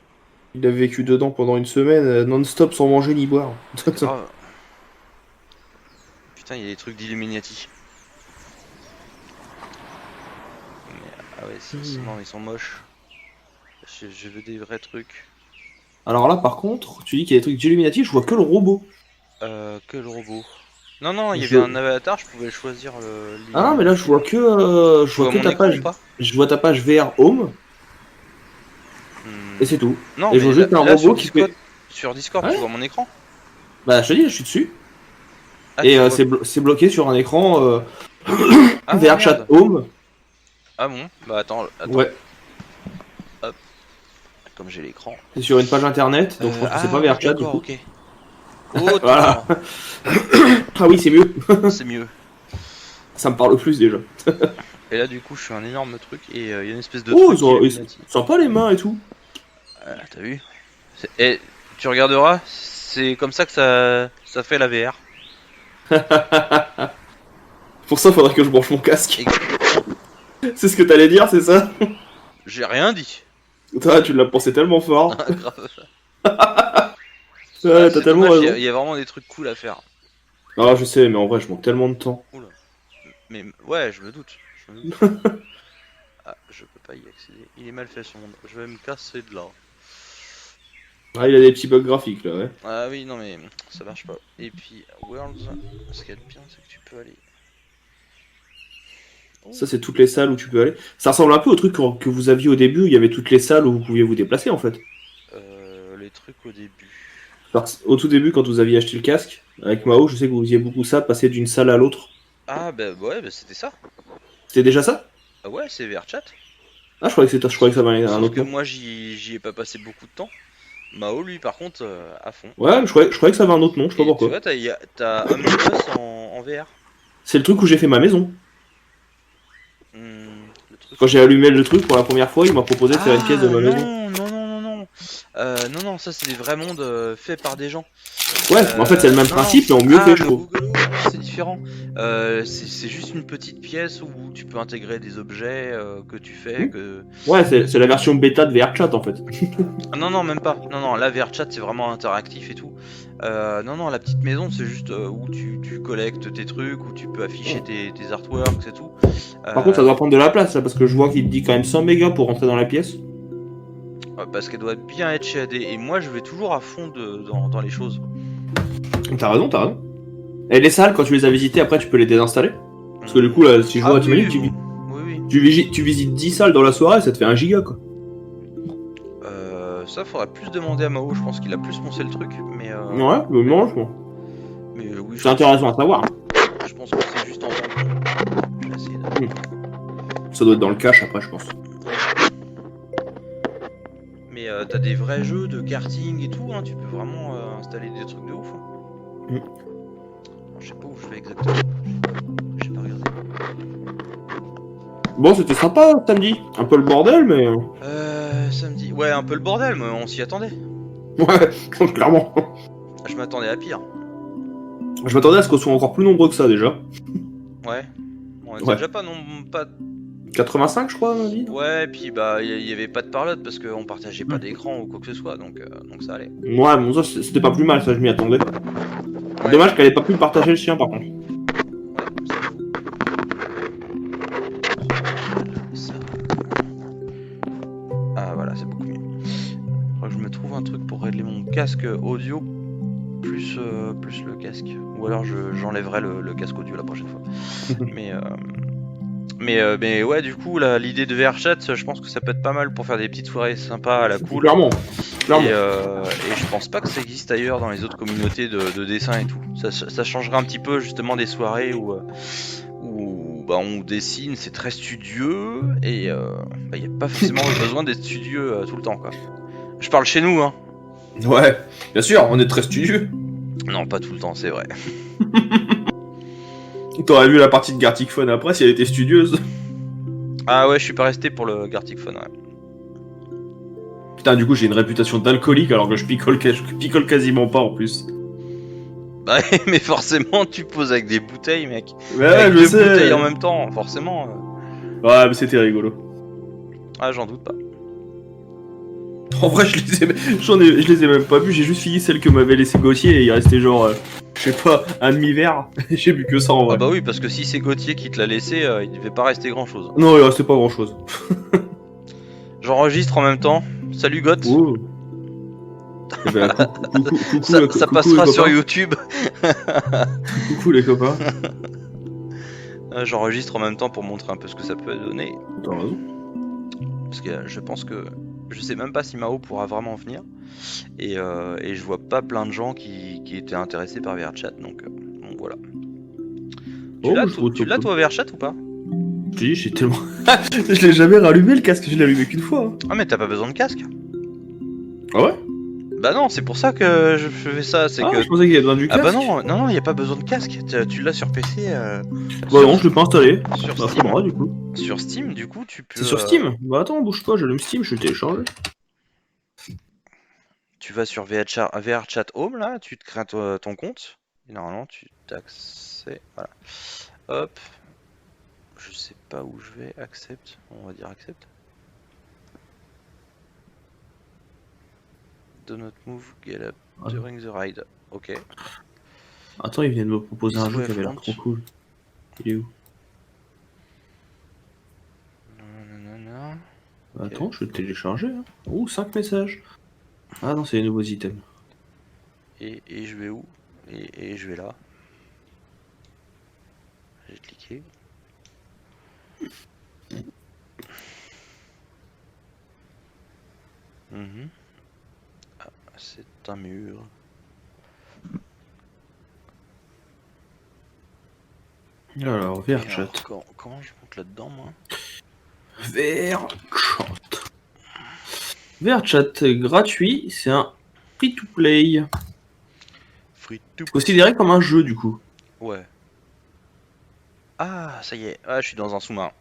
Il a vécu dedans pendant une semaine, non-stop, sans manger ni boire. C'est grave. Putain, il y a des trucs d'Illuminati. Ah ouais, non, ils sont moches. Je veux des vrais trucs. Alors là, par contre, tu dis qu'il y a des trucs d'Illuminati, je vois que le robot. Que le robot. Non, il y Je- avait un avatar, je pouvais choisir le... Ah non, mais là, je vois que, Tu vois mon ta écran page. ou pas? Je vois ta page VR Home, Hmm. et c'est tout. Non, Et je mais vois juste un là, robot sur qui Discord, fait. sur Discord, Ouais. tu vois mon écran? Bah, je te dis, je suis dessus. Ah, Et tu vois- c'est bloqué sur un écran Ah, VRChat merde. Home. Ah bon? Bah attends. Ouais, Comme j'ai l'écran. c'est sur une page internet, donc je pense que c'est pas VRChat du D'accord, coup. ok. Oh, Voilà. Ah oui, c'est mieux. c'est mieux. Ça me parle plus déjà. Et là, du coup, je fais un énorme truc et il y a une espèce de Oh, truc ils ont Illuminati. sympa les mains et tout. T'as vu? Et tu regarderas, c'est comme ça que ça fait la VR. Pour ça, faudrait que je branche mon casque. Et- C'est ce que t'allais dire, c'est ça? J'ai rien dit. Toi, tu l'as pensé tellement fort. Ah, grave. Ouais, t'as C'est tellement dommage, raison. il y a vraiment des trucs cool à faire. Ah, je sais, mais en vrai, je manque tellement de temps. Mais ouais, je me doute. Ah, je peux pas y accéder. Il est mal fait son monde. Je vais me casser de là. Ah, il a des petits bugs graphiques là, ouais. Ah oui, non mais ça marche pas. Et puis, Worlds, ce qu'il y a de bien, c'est que tu peux aller. Ça, c'est toutes les salles où tu peux aller. Ça ressemble un peu au truc que vous aviez au début, où il y avait toutes les salles où vous pouviez vous déplacer en fait. Les trucs au début. Au tout début, quand vous aviez acheté le casque, avec Mao, je sais que vous faisiez beaucoup ça, passer d'une salle à l'autre. Ah bah ouais, bah c'était ça. C'était déjà ça? Ah ouais, c'est VRChat. Ah, je croyais que ça avait un Sauf autre que nom. moi j'y ai pas passé beaucoup de temps. Mao lui par contre à fond. Ouais, mais je croyais que ça avait un autre nom, je sais pas Et tu pourquoi. vois, t'as Among Us en VR. C'est le truc où j'ai fait ma maison. Le truc. Quand j'ai allumé le truc pour la première fois, il m'a proposé de faire une pièce de ma maison. Non, ça c'est des vrais mondes faits par des gens. Ouais, en fait, c'est le même non, principe, mais en mieux fait, je le trouve. Google, c'est différent. C'est juste une petite pièce où tu peux intégrer des objets que tu fais. Ouais, c'est la version bêta de VRChat en fait. Ah, non, même pas. Non, là VRChat c'est vraiment interactif et tout. Non, la petite maison c'est juste où tu collectes tes trucs, où tu peux afficher tes artworks et tout. Par contre, ça doit prendre de la place là, parce que je vois qu'il te dit quand même 100 mégas pour rentrer dans la pièce. Parce qu'elle doit bien être shadée. Et moi je vais toujours à fond dans les choses. T'as raison. Et les salles, quand tu les as visitées, après tu peux les désinstaller. Parce que du coup, là, si je vois, t'imagines, tu visites 10 salles dans la soirée, ça te fait 1 giga quoi. Ça faudrait plus demander à Mao, je pense qu'il a plus poncé le truc. Mais Ouais, mais non, je pense. Mais oui, C'est intéressant à savoir. Je pense que c'est juste en temps. Je vais essayer de... Ça doit être dans le cache après, je pense. Mais t'as des vrais jeux de karting et tout, hein, tu peux vraiment installer des trucs de ouf. Hein. Alors, je sais pas où je vais exactement. J'ai pas regardé. Bon, c'était sympa samedi. Un peu le bordel, mais. Samedi. Ouais, un peu le bordel, mais on s'y attendait. Ouais, clairement. Je m'attendais à pire. Je m'attendais à ce qu'on soit encore plus nombreux que ça déjà. Ouais. On était Ouais. déjà pas 85, je crois, on a dit. Ouais, et puis bah il y avait pas de parlotte parce qu'on partageait pas d'écran ou quoi que ce soit, donc ça allait. Ouais, bon, ça c'était pas plus mal, ça je m'y attendais. Ouais. Dommage qu'elle ait pas pu partager le sien par contre. Ah voilà, c'est beaucoup mieux. Faudrait que je me trouve un truc pour régler mon casque audio plus le casque. Ou alors j'enlèverai le casque audio la prochaine fois. Mais Mais ouais, du coup, l'idée de VRChat, je pense que ça peut être pas mal pour faire des petites soirées sympas à la cool. Clairement. Et je pense pas que ça existe ailleurs dans les autres communautés de dessin et tout. Ça changerait un petit peu justement des soirées où on dessine, c'est très studieux et y a pas forcément besoin d'être studieux tout le temps quoi. Je parle chez nous hein. Ouais, bien sûr, on est très studieux. Non, pas tout le temps, c'est vrai. T'aurais vu la partie de Gartic Phone après si elle était studieuse. Ah ouais, je suis pas resté pour le Gartic Phone, ouais. Putain, du coup, j'ai une réputation d'alcoolique alors que je picole quasiment pas en plus. Bah, mais forcément, tu poses avec des bouteilles, mec. Ouais, avec je deux sais. bouteilles en même temps, forcément. Ouais, mais c'était rigolo. Ah, j'en doute pas. En vrai, je les ai même pas vus, j'ai juste fini celle que m'avait laissé Gauthier et il restait genre, je sais pas, un demi-verre. J'ai bu que ça en vrai. Ah bah oui, parce que si c'est Gauthier qui te l'a laissé, il devait pas rester grand chose. Non, il restait pas grand chose. J'enregistre en même temps. Salut Goth. Oh. Eh ben, coucou, Ça passera sur YouTube. Coucou les copains. J'enregistre en même temps pour montrer un peu ce que ça peut donner. T'as raison. Parce que je pense que je sais même pas si Mao pourra vraiment venir et je vois pas plein de gens qui étaient intéressés par VRChat donc voilà. Tu l'as toi VRChat ou pas? Si, j'ai tellement. Je l'ai jamais rallumé le casque, je l'ai allumé qu'une fois. Ah mais t'as pas besoin de casque? Ah ouais? Bah non, c'est pour ça que je fais ça, c'est que. Je pensais qu'il y avait besoin du casque. Ah bah non, y a pas besoin de casque. Tu l'as sur PC. Bah non, je l'ai pas installé. Sur Bah, Steam. faudra, du coup. Sur Steam, du coup, tu peux. C'est sur Steam? Bah attends, bouge pas, j'allume Steam, je vais le télécharger. Tu vas sur VRChat Home là, tu te crées ton compte. Et normalement, tu t'accès. Voilà. Hop. Je sais pas où je vais. Accept. On va dire accept. Do not move, get up during the ride. Ok. Attends, ils viennent me proposer un jeu qui avait l'air Front. trop cool. Il est où? Non. Attends, je vais le télécharger. Hein. Oh, 5 messages. Ah non, c'est les nouveaux items. Et je vais où? Et je vais là. J'ai cliqué. Ah, c'est un mur. Alors, VRChat. Comment je monte là-dedans, moi? VRChat. VRChat gratuit, c'est un free-to-play. Considéré comme un jeu, du coup. Ouais. Ah, ça y est. Ah, je suis dans un sous-marin.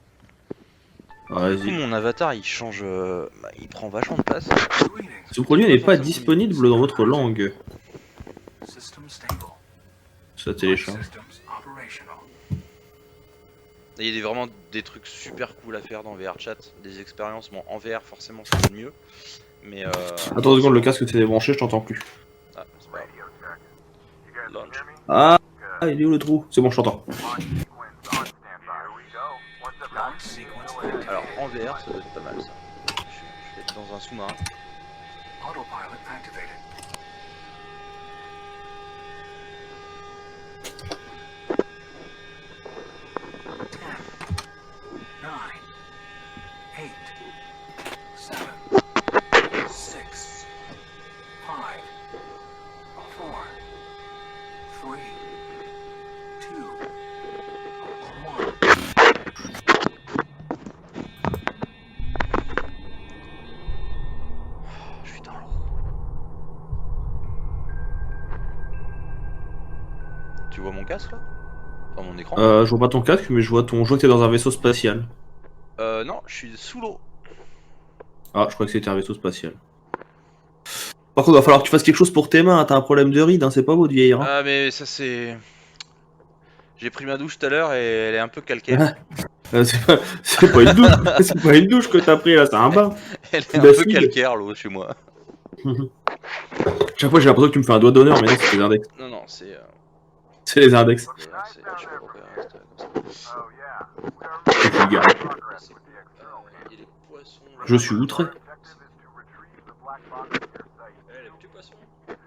Du coup, mon avatar, il change... il prend vachement de place. Ce produit n'est pas disponible dans votre langue. Ça télécharge. Il y a vraiment des trucs super cool à faire dans VRChat. Des expériences, bon, en VR, forcément, c'est mieux. Mais... Attends 2 secondes, le casque s'est débranché, je t'entends plus. Ah, c'est pas grave. Launch. Ah, il est où le trou? C'est bon, je t'entends. Alors en VR ça doit être pas mal ça. Je vais être dans un sous-marin. Tu vois mon casque là? Enfin mon écran? Je vois pas ton casque, mais je vois que t'es dans un vaisseau spatial. Non, je suis sous l'eau. Ah, je crois que c'était un vaisseau spatial. Par contre, il va falloir que tu fasses quelque chose pour tes mains, t'as un problème de ride, hein, c'est pas beau de vieillir. Hein. Ah mais ça c'est... J'ai pris ma douche tout à l'heure et elle est un peu calcaire. C'est pas une douche, c'est pas une douche que t'as pris là, c'est un bain. Elle est un peu calcaire l'eau chez moi. Chaque fois j'ai l'impression que tu me fais un doigt d'honneur, mais non, c'est les index. Non, c'est... C'est les index. Je suis outré.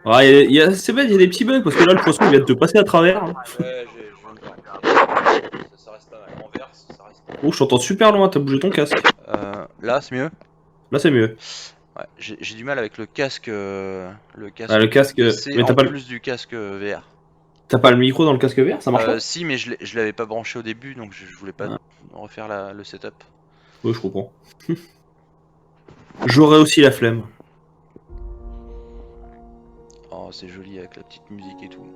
Ah, c'est bête, il y a des petits bugs parce que là le poisson il vient de te passer à travers. Hein. Ouais, je viens de voir. Ça reste pas mal. En vert, ça reste pas Oh, je t'entends super loin, t'as bougé ton casque. Là, c'est mieux. Là, c'est mieux. Ouais, j'ai du mal avec le casque Ah, le casque. PC Mais en t'as pas, plus du casque VR. t'as pas le micro dans le casque VR, ça marche pas? Si, mais je l'avais pas branché au début, donc je voulais pas Ah. refaire le setup. Oui, je comprends. J'aurais aussi la flemme. Oh, c'est joli avec la petite musique et tout.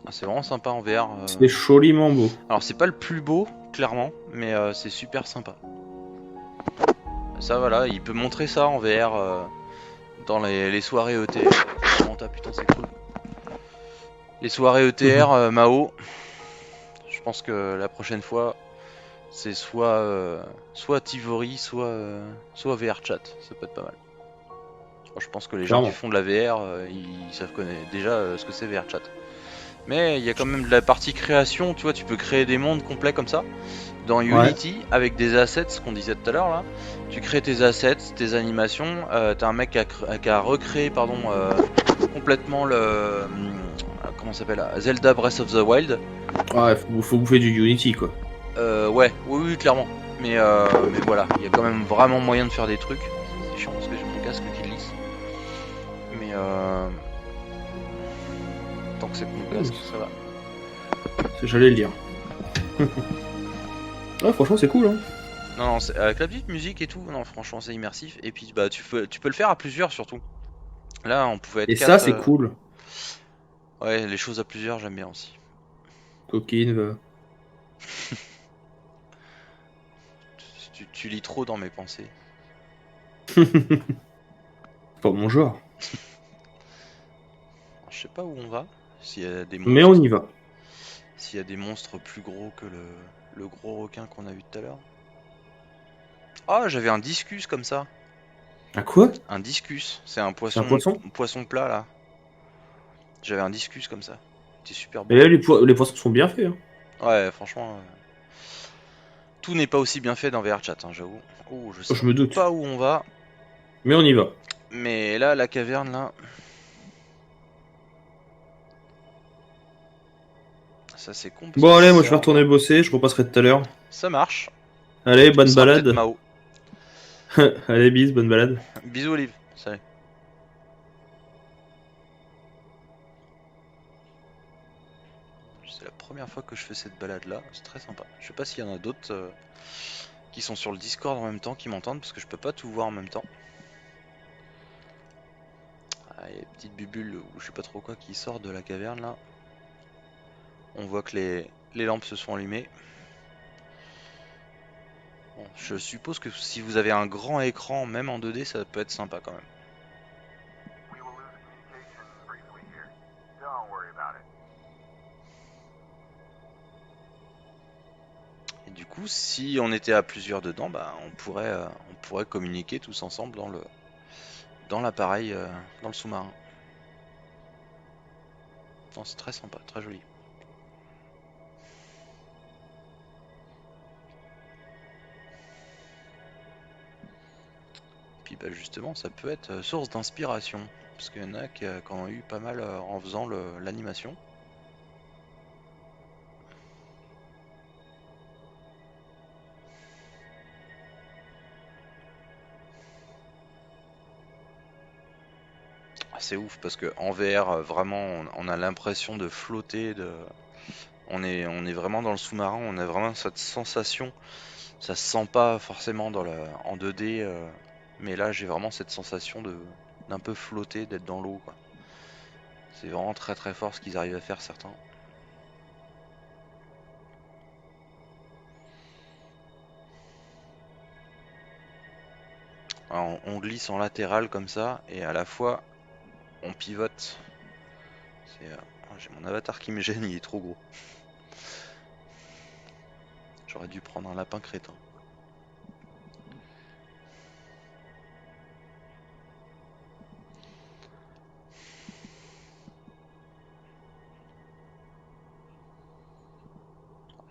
Ah, c'est vraiment sympa en VR. C'est joliment beau. Alors c'est pas le plus beau, clairement, mais c'est super sympa. Ça voilà, il peut montrer ça en VR dans les soirées ETR. Putain, c'est cool. Les soirées ETR, Mao. Je pense que la prochaine fois, c'est soit Tivori, soit VR Chat. Ça peut être pas mal. Je pense que les gens Clairement. qui font de la VR, ils savent connaître déjà ce que c'est VR Chat. Mais il y a quand même de la partie création, tu vois, tu peux créer des mondes complets comme ça. Dans Unity, avec des assets, ce qu'on disait tout à l'heure là, tu crées tes assets, tes animations, t'as un mec qui a recréé complètement le... comment ça s'appelle, Zelda Breath of the Wild. Ouais, faut bouffer du Unity quoi. Ouais, oui, clairement. Mais voilà, il y a quand même vraiment moyen de faire des trucs. C'est chiant parce que j'ai mon casque qui glisse. Mais tant que c'est mon casque, ça va. J'allais le dire. Ouais, franchement, c'est cool. Hein. Non, avec la petite musique et tout, non, franchement, c'est immersif. Et puis, bah, tu peux le faire à plusieurs surtout. Là, on pouvait être Et 4. ça, c'est cool. Ouais, les choses à plusieurs, j'aime bien aussi. Coquine. Tu lis trop dans mes pensées. Pas mon genre. Alors, je sais pas où on va. S'il y a des Mais monstres. on y va. S'il y a des monstres plus gros que le gros requin qu'on a vu tout à l'heure. Ah, j'avais un discus comme ça. À quoi? Un discus, c'est un C'est un poisson? poisson plat là. J'avais un discus comme ça. C'était super beau. Et là, les poissons sont bien faits. Hein. Ouais, franchement. Tout n'est pas aussi bien fait dans VRChat, hein, j'avoue. Oh, je sais Je me doute. pas où on va. Mais on y va. Mais là, la caverne là. Ça c'est con. Bon, allez, moi je vais retourner bosser. Je repasserai tout à l'heure. Ça marche. Allez, Ce bonne sera balade. peut-être Mao. Allez, bis, bonne balade. Bisous, Olive. Salut. C'est la première fois que je fais cette balade là. C'est très sympa. Je sais pas s'il y en a d'autres qui sont sur le Discord en même temps qui m'entendent parce que je peux pas tout voir en même temps. Ah, il y a une petite bubule ou je sais pas trop quoi qui sort de la caverne là. On voit que les lampes se sont allumées. Bon, je suppose que si vous avez un grand écran, même en 2D, ça peut être sympa quand même. Et du coup, si on était à plusieurs dedans, bah, on pourrait communiquer tous ensemble dans l'appareil, dans le sous-marin. Non, c'est très sympa, très joli. Puis bah justement, ça peut être source d'inspiration, parce qu'il y en a qui en ont eu pas mal en faisant l'animation. C'est ouf parce que en VR, vraiment, on a l'impression de flotter, on est vraiment dans le sous-marin, on a vraiment cette sensation. Ça se sent pas forcément en 2D, mais là j'ai vraiment cette sensation d'un peu flotter, d'être dans l'eau, quoi. C'est vraiment très très fort ce qu'ils arrivent à faire certains. Alors, on glisse en latéral comme ça et à la fois on pivote. J'ai mon avatar qui me gêne, il est trop gros. J'aurais dû prendre un lapin crétin.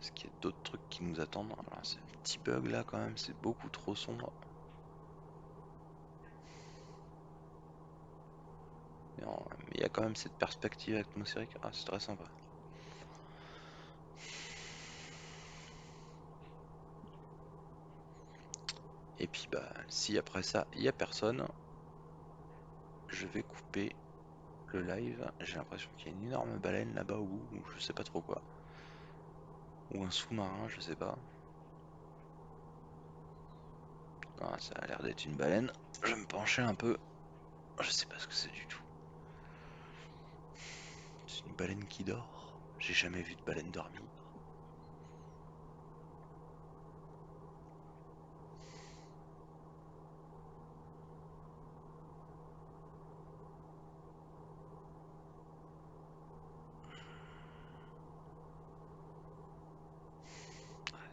Est-ce qu'il y a d'autres trucs qui nous attendent? Alors, c'est un petit bug là quand même, c'est beaucoup trop sombre. Mais il y a quand même cette perspective atmosphérique. Ah, c'est très sympa. Et puis bah si après ça il y a personne, je vais couper le live. J'ai l'impression qu'il y a une énorme baleine là-bas ou je sais pas trop quoi. Ou un sous-marin, je sais pas. Ah, ça a l'air d'être une baleine. Je vais me pencher un peu. Je sais pas ce que c'est du tout. C'est une baleine qui dort. J'ai jamais vu de baleine dormir.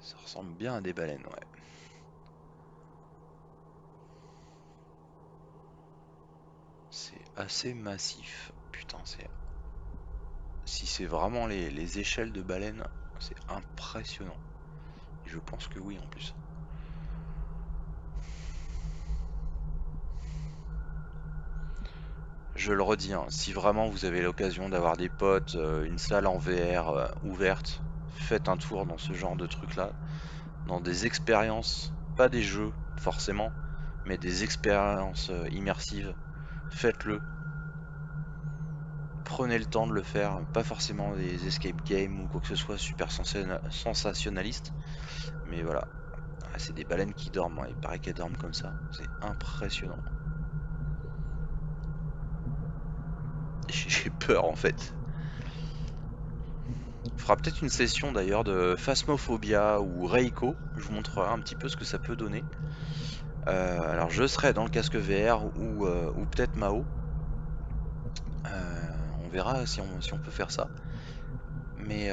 Ça ressemble bien à des baleines, ouais. C'est assez massif. Putain, c'est... Si c'est vraiment les échelles de baleines, c'est impressionnant. Et je pense que oui en plus. Je le redis, hein, si vraiment vous avez l'occasion d'avoir des potes, une salle en VR ouverte, faites un tour dans ce genre de truc là. Dans des expériences, pas des jeux forcément, mais des expériences immersives. Faites-le. Prenez le temps de le faire, pas forcément des escape games ou quoi que ce soit super sensationnaliste, mais voilà. Ah, c'est des baleines qui dorment, hein. Il paraît qu'elles dorment comme ça, c'est impressionnant. J'ai peur en fait. On fera peut-être une session d'ailleurs de Phasmophobia ou Reiko, je vous montrerai un petit peu ce que ça peut donner. Alors je serai dans le casque VR ou peut-être Mao. On verra si on peut faire ça. Mais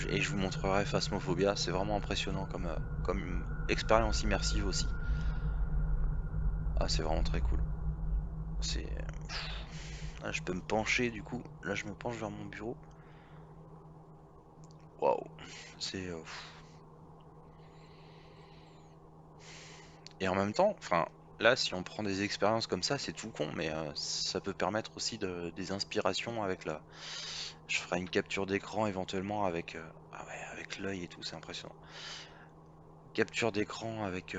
et je vous montrerai Phasmophobia, c'est vraiment impressionnant comme expérience immersive aussi. Ah, c'est vraiment très cool. C'est... Là, je peux me pencher du coup. Là, je me penche vers mon bureau. Waouh, c'est... Et en même temps, enfin, là, si on prend des expériences comme ça, c'est tout con, mais ça peut permettre aussi des inspirations avec la... Je ferai une capture d'écran éventuellement avec... Ah ouais, avec l'œil et tout, c'est impressionnant. Capture d'écran avec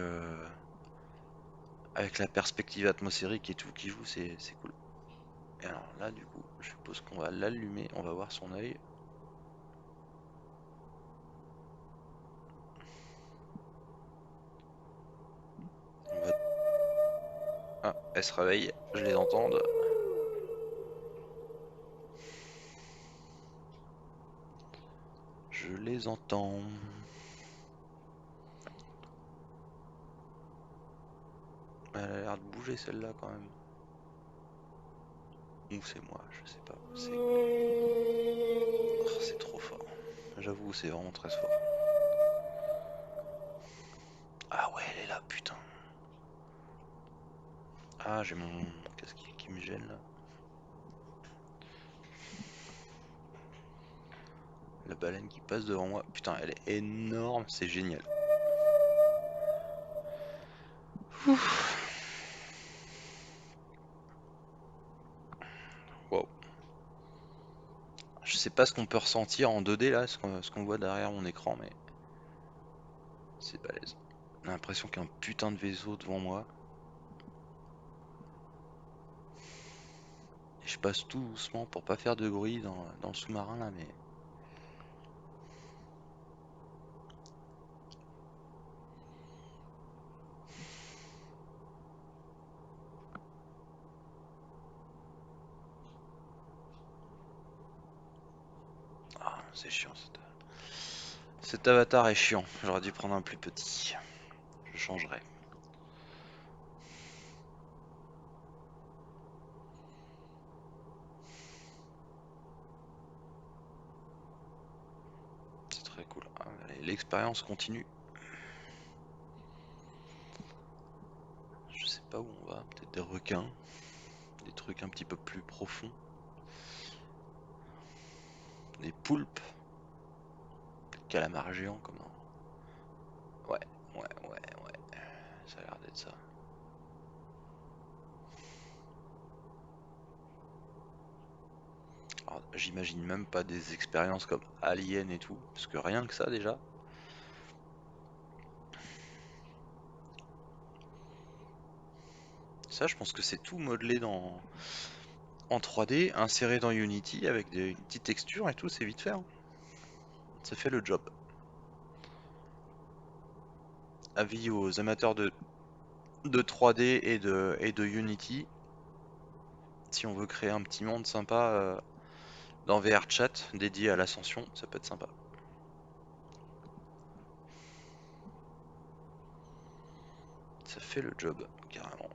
la perspective atmosphérique et tout qui joue, c'est cool. Et alors là, du coup, je suppose qu'on va l'allumer, on va voir son œil. On va... Ah, elle se réveille, je les entends. Je les entends. Elle a l'air de bouger celle-là quand même. Ou c'est moi, je sais pas. C'est trop fort. J'avoue, c'est vraiment très fort. Ah ouais, elle est là, putain. Ah, j'ai mon casque qui me gêne là. La baleine qui passe devant moi. Putain, elle est énorme, c'est génial. Wow. Je sais pas ce qu'on peut ressentir en 2D là, ce qu'on voit derrière mon écran, mais c'est balèze. On a l'impression qu'il y a un putain de vaisseau devant moi. Et je passe tout doucement pour pas faire de bruit dans le sous-marin là, mais... Ah, c'est chiant cet avatar est chiant. J'aurais dû prendre un plus petit. Je changerai. C'est très cool. Ah, l'expérience continue. Je sais pas où on va. Peut-être des requins. Des trucs un petit peu plus profonds. Des poulpes. Des calamars géants comme un... Ouais. Ça a l'air d'être ça. Alors, j'imagine même pas des expériences comme Alien et tout. Parce que rien que ça déjà. Ça, je pense que c'est tout modelé en 3D, inséré dans Unity avec des petites textures et tout, c'est vite fait. Hein. Ça fait le job. Avis aux amateurs de 3D et de Unity. Si on veut créer un petit monde sympa dans VRChat dédié à l'ascension, ça peut être sympa. Ça fait le job, carrément.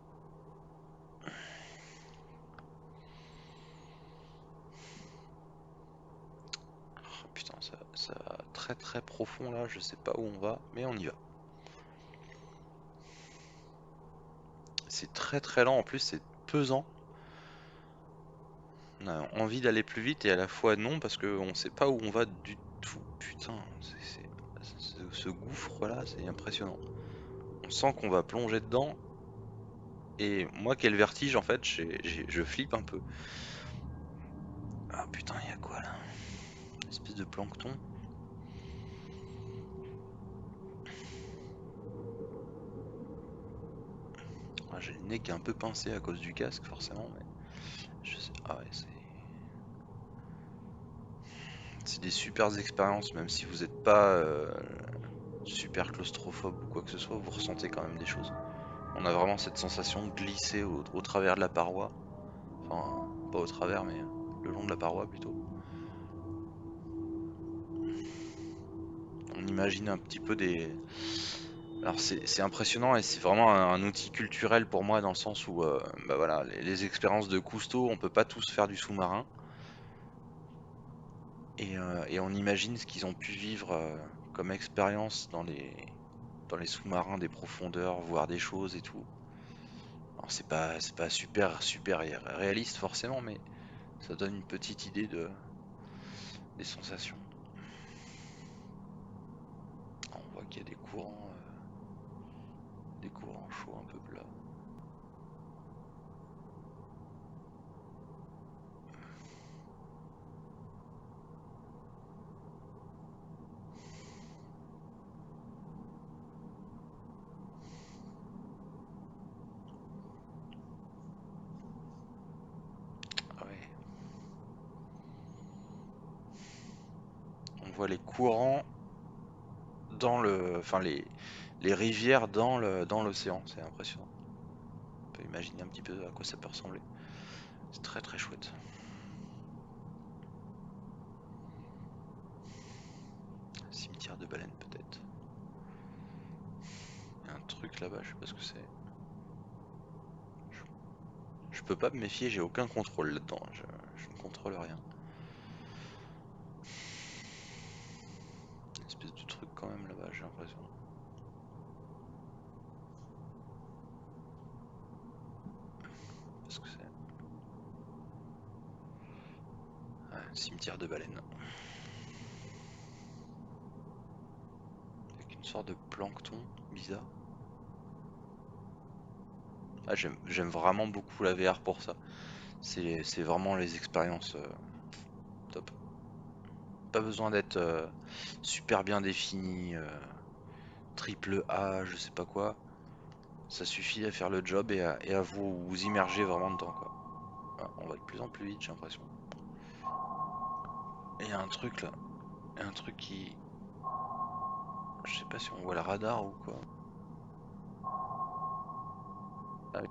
Oh, putain, ça va très très profond là, je sais pas où on va, mais on y va. C'est très très lent, en plus c'est pesant. On a envie d'aller plus vite et à la fois non, parce qu'on sait pas où on va du tout. Putain, ce gouffre là, c'est impressionnant. On sent qu'on va plonger dedans. Et moi qui ai le vertige, en fait, je flippe un peu. Ah putain, il y a quoi là? Une espèce de plancton. Ah, j'ai le nez qui est un peu pincé à cause du casque, forcément, mais je sais. Ah ouais, c'est des super expériences, même si vous n'êtes pas super claustrophobe ou quoi que ce soit, vous ressentez quand même des choses. On a vraiment cette sensation de glisser au travers de la paroi. Enfin, pas au travers, mais le long de la paroi plutôt. On imagine un petit peu des... Alors c'est impressionnant et c'est vraiment un outil culturel pour moi dans le sens où bah voilà, les expériences de Cousteau, on peut pas tous faire du sous-marin. Et on imagine ce qu'ils ont pu vivre comme expérience dans les sous-marins des profondeurs, voir des choses et tout. Alors c'est pas super réaliste forcément, mais ça donne une petite idée des sensations. Alors, on voit qu'il y a des courants chauds un peu plats. Ah ouais. On voit les courants dans enfin les rivières dans l'océan, c'est impressionnant. On peut imaginer un petit peu à quoi ça peut ressembler. C'est très très chouette. Cimetière de baleines peut-être. Il y a un truc là-bas, je sais pas ce que c'est. Je peux pas me méfier, j'ai aucun contrôle là-dedans. Je ne contrôle rien. Une espèce de truc quand même là-bas, j'ai l'impression. Qu'est-ce que c'est? Ouais, cimetière de baleines. Avec une sorte de plancton bizarre. Ah, j'aime vraiment beaucoup la VR pour ça. C'est vraiment les expériences top. Pas besoin d'être super bien défini, triple A, je sais pas quoi. Ça suffit à faire le job et à vous immerger vraiment dedans quoi. Ah, on va de plus en plus vite, j'ai l'impression. Et il y a un truc là. Il y a un truc qui... Je sais pas si on voit le radar ou quoi. Ah oui.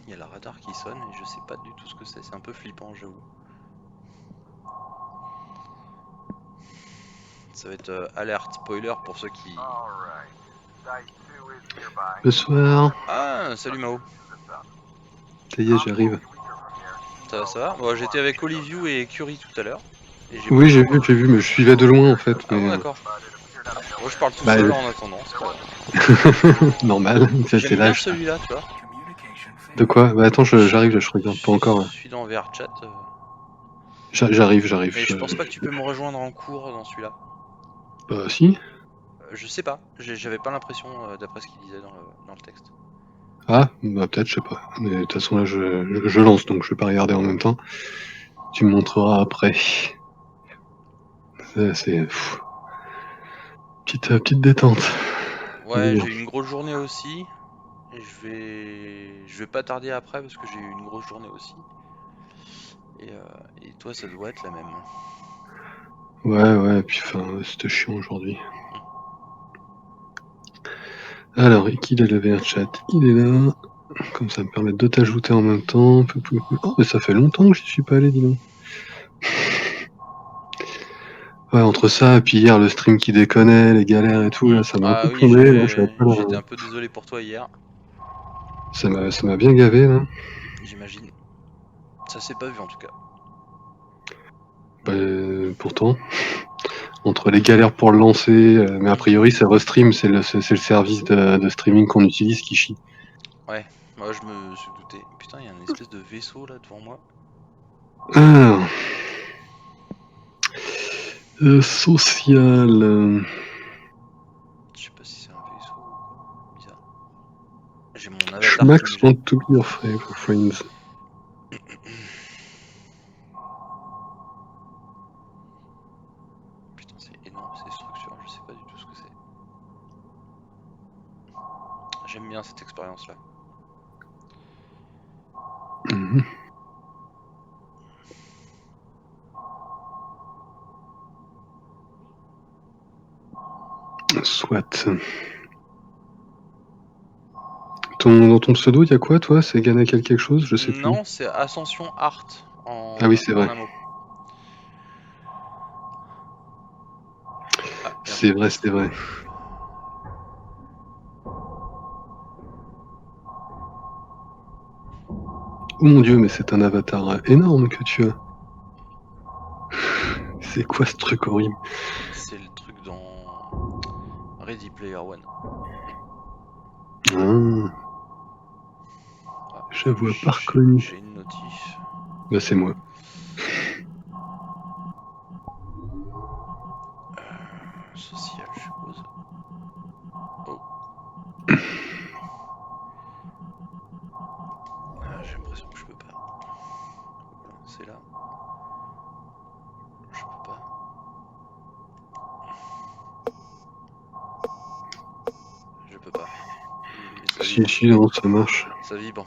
Il y a le radar qui sonne et je sais pas du tout ce que c'est un peu flippant, j'avoue. Ça va être alerte spoiler pour ceux qui... Bonsoir. Ah, salut Mao. Ça y est, j'arrive. Ça va? Bon, j'étais avec Oliviu et Curie tout à l'heure. Oui, j'ai vu, mais je suivais de loin en fait. Ah Mais... bon, d'accord. Moi je parle tout seul en attendant, c'est pas grave. Normal, c'est J'aime bien l'âge. celui-là, tu vois. De quoi? Bah attends, j'arrive, je regarde pas encore. Je suis dans VRChat. J'arrive. Mais je pense pas que tu peux me rejoindre en cours dans celui-là. Bah si. Je sais pas, j'avais pas l'impression d'après ce qu'il disait dans le texte. Ah, bah peut-être, je sais pas. Mais de toute façon, là, je lance, donc je vais pas regarder en même temps. Tu me montreras après. Ça, c'est... Petite détente. Ouais, Bien. j'ai eu une grosse journée aussi. Et je vais pas tarder après parce que j'ai eu une grosse journée aussi. Et toi, ça doit être la même. Ouais, et puis enfin, c'était chiant aujourd'hui. Alors, qui a levé un chat? Il est là. Comme ça me permet de t'ajouter en même temps. Oh, mais ça fait longtemps que j'y suis pas allé, dis donc. Ouais, entre ça et puis hier, le stream qui déconnait, les galères et tout, là, ça m'a un Ah peu oui, plombé. Là, je suis un peu là. j'étais un peu désolé pour toi hier, Ça m'a bien gavé, là. j'imagine. Ça s'est pas vu en tout cas. Bah, pourtant, entre les galères pour le lancer, mais a priori, c'est Restream, c'est le service de streaming qu'on utilise qui chie. Ouais, moi je me suis douté. Putain, il y a une espèce de vaisseau là devant moi. Alors. Social. Je sais pas si c'est un vaisseau ou quoi. Bizarre. J'ai mon avatar qui Schmax me want jette. to be your friends. Putain, c'est énorme ces structures, je sais pas du tout ce que c'est. J'aime bien cette expérience là. Soit. Dans ton pseudo, il y a quoi, toi? C'est Ganakel quelque chose? Je sais plus. Non, c'est Ascension Art en, Ah oui, c'est vrai. un mot. Ah, C'est vrai, c'est vrai. Oh mon dieu, mais c'est un avatar énorme que tu as. C'est quoi ce truc horrible? C'est le truc dans Ready Player One. Ah. Je vois pas reconnu. J'ai une notif. Bah c'est moi. Social, je suppose. Oh. J'ai l'impression que je peux pas. Voilà, c'est là. Je peux pas. Je peux pas. Ça vibre. Si, non, ça marche. Ça vibre.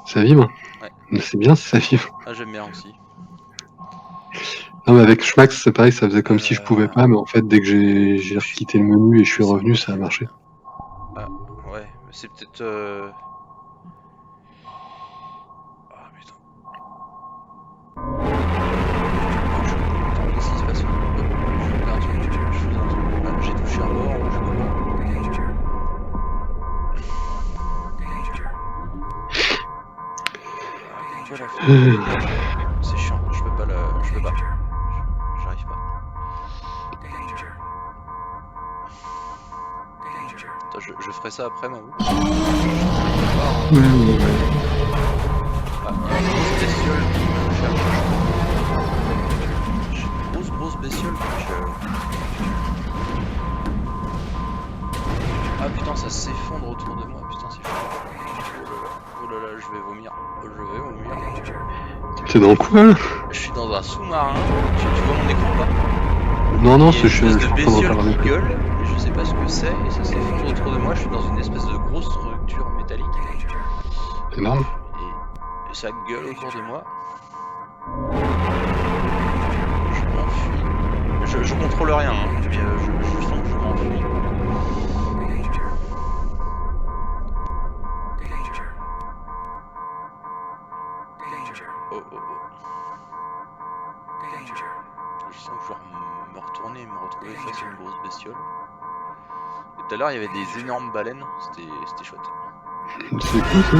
Ça vibre? Ouais. Mais c'est bien si ça vibre. Ah, j'aime bien aussi. Non, mais avec Schmax, c'est pareil, ça faisait comme si je pouvais pas, mais en fait, dès que j'ai quitté le menu et je suis revenu, ça a marché. Ah, ouais, mais c'est peut-être. Ah, putain. Attends, qu'est-ce qui se passe? Je fais un truc. Ah, j'ai touché un bord ou je peux pas. Toi, la c'est chiant, je peux pas le. Je peux pas. J'arrive pas. Attends, je ferai ça après, Mahou. Ah, il y a une grosse bestiole qui me cherche. J'ai une grosse bestiole qui me cherche. Ah putain, ça s'effondre autour de moi, putain, c'est chaud. Oh là là, je vais vomir. Je vais vomir. T'es dans quoi là? Je suis dans un sous-marin. Tu vois mon écran pas? Non, Il y a c'est une espèce de en train d'en bestiole parler. qui gueule, je sais pas ce que c'est, et ça s'effondre autour de moi, je suis dans une espèce de grosse structure métallique. Énorme. Et ça gueule autour de moi. Je m'enfuis. Je contrôle rien, hein, mais je sens que je m'enfuis. Oh oh oh. Je sens que je dois me retourner et me retrouver face à une grosse bestiole. Et tout à l'heure il y avait des énormes baleines, c'était chouette. C'est cool ça.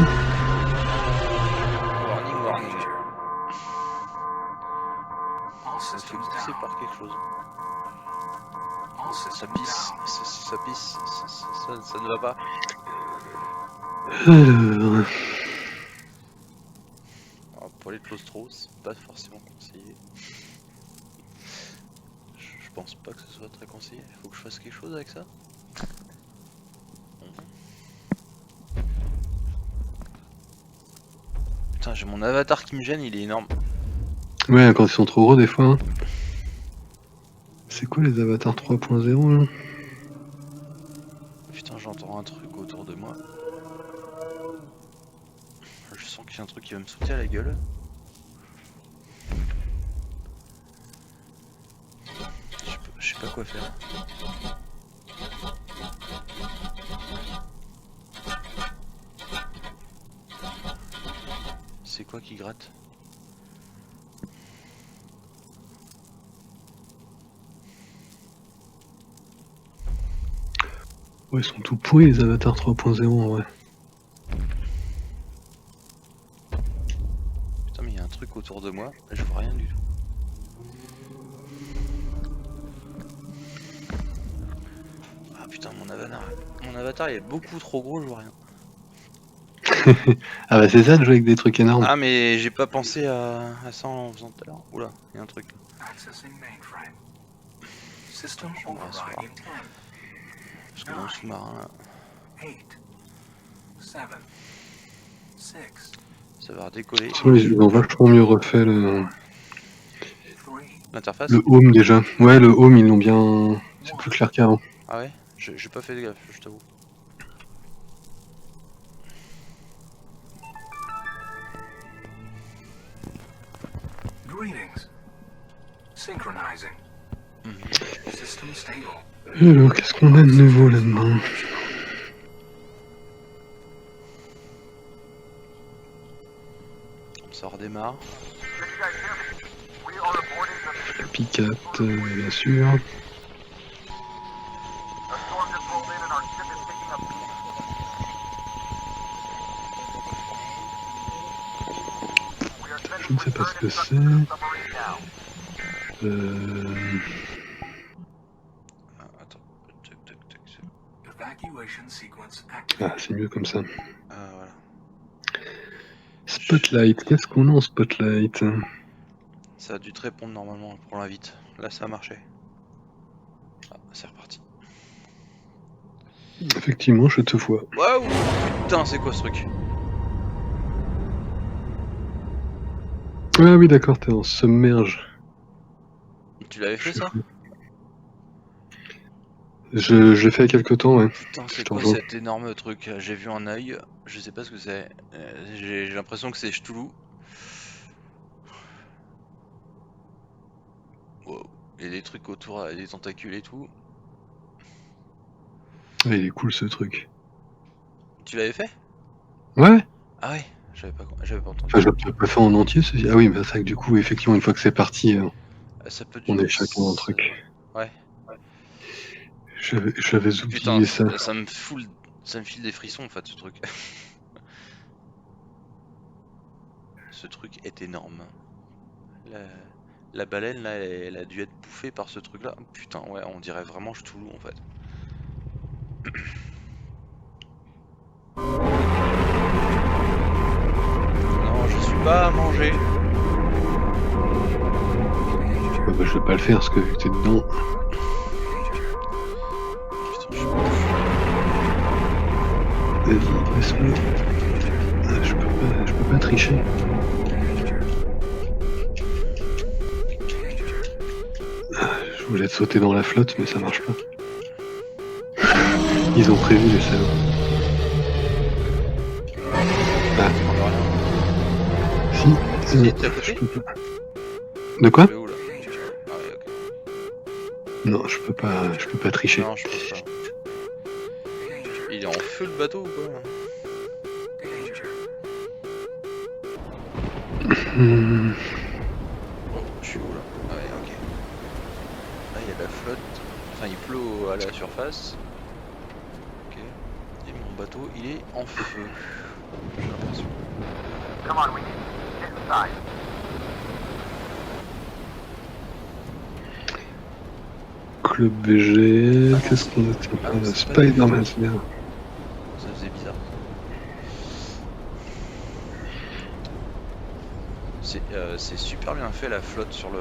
Warning, warning. Ça me fait pousser par quelque chose. Ça pisse, ça pisse, ça ne va pas. Alors... Alors, pour les claustros, c'est pas forcément conseillé. Je pense pas que ce soit très conseillé. Il faut que je fasse quelque chose avec ça. Putain, j'ai mon avatar qui me gêne, il est énorme. Ouais, quand ils sont trop gros des fois. Hein. C'est quoi les avatars 3.0 là? Putain, j'entends un truc autour de moi. Je sens qu'il y a un truc qui va me sauter à la gueule. Je sais pas quoi faire. C'est quoi qui gratte? Ouais, ils sont tout pourris les avatars 3.0 en vrai. Putain, mais il y a un truc autour de moi, je vois rien du tout. Ah putain, mon avatar il est beaucoup trop gros, je vois rien. Ah bah c'est ça de jouer avec des trucs énormes. Ah mais j'ai pas pensé à ça en faisant tout à l'heure. Oula, il y a un truc là. On va se voir. Parce que dans le sous-marin là, ça va redécoller. Ils ont vachement mieux refait L'interface? le home déjà. Ouais, le home ils l'ont bien... C'est plus clair qu'avant. Ah ouais? J'ai pas fait gaffe, je t'avoue. Alors, qu'est-ce qu'on a de nouveau là-dedans? Ça redémarre. Picat, bien sûr. Je ne sais pas ce que c'est. Attends. Ah, c'est mieux comme ça. Ah voilà. Spotlight, qu'est-ce qu'on a en Spotlight? Ça a dû te répondre normalement pour l'invite. Là ça a marché. Ah, c'est reparti. Effectivement, je te vois. Waouh! Putain, c'est quoi ce truc? Ah oui, d'accord, t'es en submerge. Tu l'avais fait ça? Je l'ai fait il y a quelques temps, ouais. Putain, Je c'est t'en quoi vois. cet énorme truc? J'ai vu un œil, je sais pas ce que c'est. J'ai l'impression que c'est Cthulhu. Wow. Il y a des trucs autour, des tentacules et tout. Ah, il est cool ce truc. Tu l'avais fait? Ouais. Ah ouais, j'avais pas entendu. Enfin, je l'ai pas fait en entier, ceci. Ah oui, bah c'est vrai que du coup, effectivement, une fois que c'est parti, Ça peut on durer. est chacun un truc. Ouais. J'avais oublié Putain, ça. ça me file des frissons en fait ce truc. Ce truc est énorme. La baleine là, elle a dû être bouffée par ce truc là. Putain, ouais, on dirait vraiment Cthulhu en fait. Non, je suis pas à manger. Bah, je vais pas le faire parce que vu que t'es dedans. Vas-y, laisse-moi. Ah, je peux pas tricher. Ah, je voulais te sauter dans la flotte, mais ça marche pas. Ils ont prévu les salauds. Ah. Si, t'es à côté? je peux pas. De quoi? Tu es où, là? Ah ouais, ok. Non, je peux pas tricher. Non, je pense pas. Il est en feu le bateau ou quoi? Oh, je suis où là? Ah ouais, ok. Là il y a de la flotte. Enfin il pleut à la surface. Ok. Et mon bateau il est en feu. J'ai l'impression. Club VG, qu'est-ce qu'on a? Spider-Man, c'est bien. Ça faisait bizarre. C'est super bien fait la flotte sur le...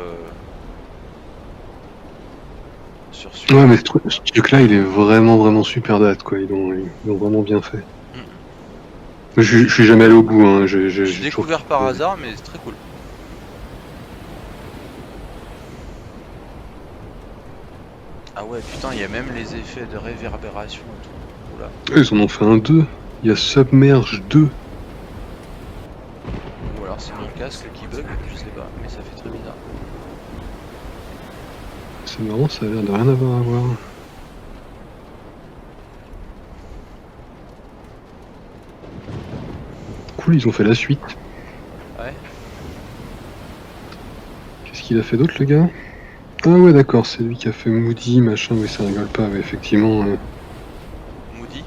Ouais, mais ce truc-là, il est vraiment super date, quoi. Ils l'ont vraiment bien fait. Je suis jamais allé au bout, hein. J'ai découvert par hasard, mais c'est très cool. Ah ouais, putain, il y a même les effets de réverbération et tout. Oula. Ils en ont fait un 2. Il y a Submerge 2. Ou alors c'est mon casque qui bug, je sais pas, mais ça fait très bizarre. C'est marrant, ça a l'air de rien avoir à voir. Cool, ils ont fait la suite. Ouais. Qu'est-ce qu'il a fait d'autre, le gars? Ah ouais, d'accord, c'est lui qui a fait Moody, machin, oui, ça rigole pas, ouais, effectivement. Moody?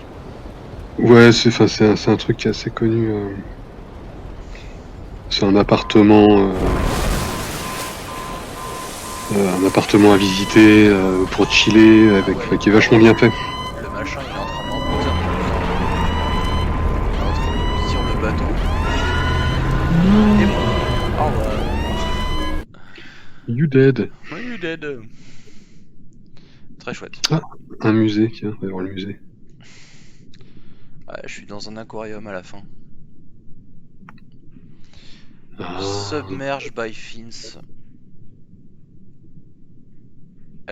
Ouais, c'est un truc qui est assez connu. C'est un appartement... un appartement à visiter pour chiller, avec, qui est vachement bien fait. Le machin, il est en train de remporter un peu plus. Il est en train de sur le bateau. Et bon. Au revoir. You dead. Oui, you dead. Très chouette. Ah, un musée, tiens, on va voir le musée. Ouais, je suis dans un aquarium à la fin. Ah. Submerge by Fins.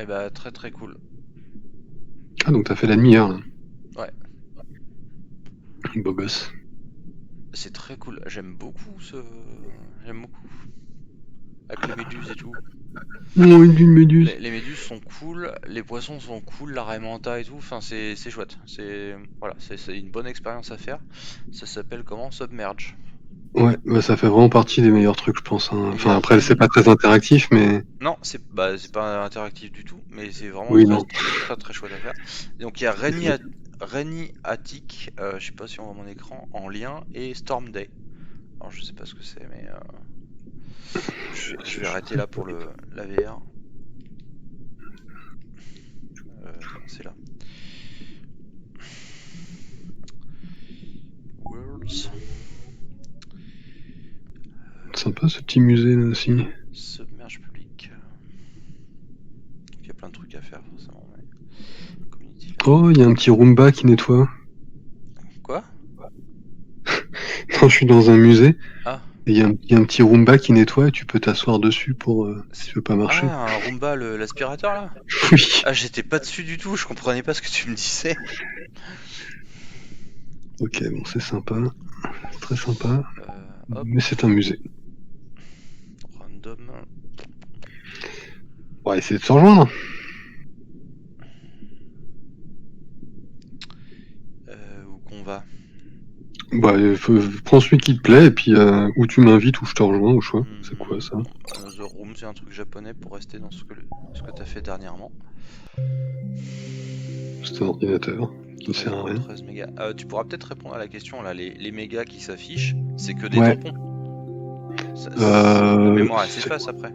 Eh bah, très très cool. Ah, donc t'as fait la demi-heure, là. Ouais. Beau gosse. C'est très cool. J'aime beaucoup ce. J'aime beaucoup. Avec les méduses et tout. Non, une méduse. Les méduses sont cool, les poissons sont cool, la raimanta et tout, enfin c'est chouette. Voilà, c'est une bonne expérience à faire. Ça s'appelle comment? Submerge. Ouais, bah ça fait vraiment partie des meilleurs trucs, je pense. Hein. Enfin, après, c'est pas très interactif, mais... Non, c'est pas interactif du tout, mais c'est vraiment Oui, très, très chouette à faire. Et donc il y a Rainy Attic, je sais pas si on voit mon écran, en lien, et Storm Day. Alors je sais pas ce que c'est, mais... Je vais arrêter là pour la VR. C'est là. Worlds. Sympa ce petit musée là aussi. Submerge public. Il y a plein de trucs à faire forcément. Mais... Community. Oh, il y a un petit Roomba qui nettoie. Quoi? Non, je suis dans un musée. Ah. Et il y a un petit Roomba qui nettoie et tu peux t'asseoir dessus pour si tu veux pas marcher. Ah, un Roomba, l'aspirateur là? Oui. Ah, j'étais pas dessus du tout, je comprenais pas ce que tu me disais. Ok, bon, c'est sympa. C'est très sympa. Hop. Mais c'est un musée. Random. On va essayer de se rejoindre. Où qu'on va? Bah, prends celui qui te plaît et puis où tu m'invites ou je te rejoins au choix. C'est quoi ça? The Room, c'est un truc japonais pour rester dans ce que t'as fait dernièrement. C'est un ordinateur qui ne sert à rien. 13 mégas. Tu pourras peut-être répondre à la question là, les mégas qui s'affichent, c'est que des tampons. La mémoire elle s'efface après.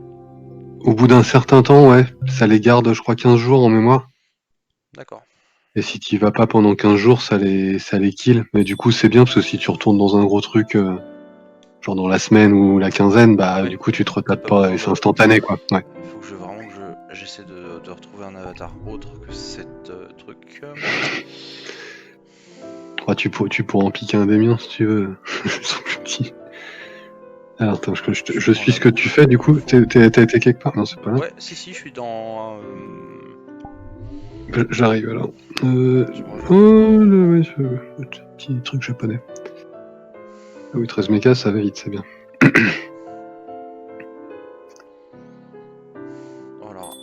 Au bout d'un certain temps, ouais, ça les garde, je crois, 15 jours en mémoire. D'accord. Et si tu y vas pas pendant 15 jours, ça les kill. Mais du coup, c'est bien parce que si tu retournes dans un gros truc, genre dans la semaine ou la quinzaine, bah du coup, tu te retapes pas et c'est instantané, quoi. Ouais. Il faut que vraiment que j'essaie de retrouver un avatar autre que cette truc. Ah, tu pourras en piquer un des miens si tu veux. Ils sont plus petits. Alors, attends, je suis ce que tu fais, du coup. T'as été quelque part? Non, c'est pas là. Ouais, si, je suis dans... J'arrive, alors. Le petit truc japonais. Ah oui, 13 mégas, ça va vite, c'est bien. Alors,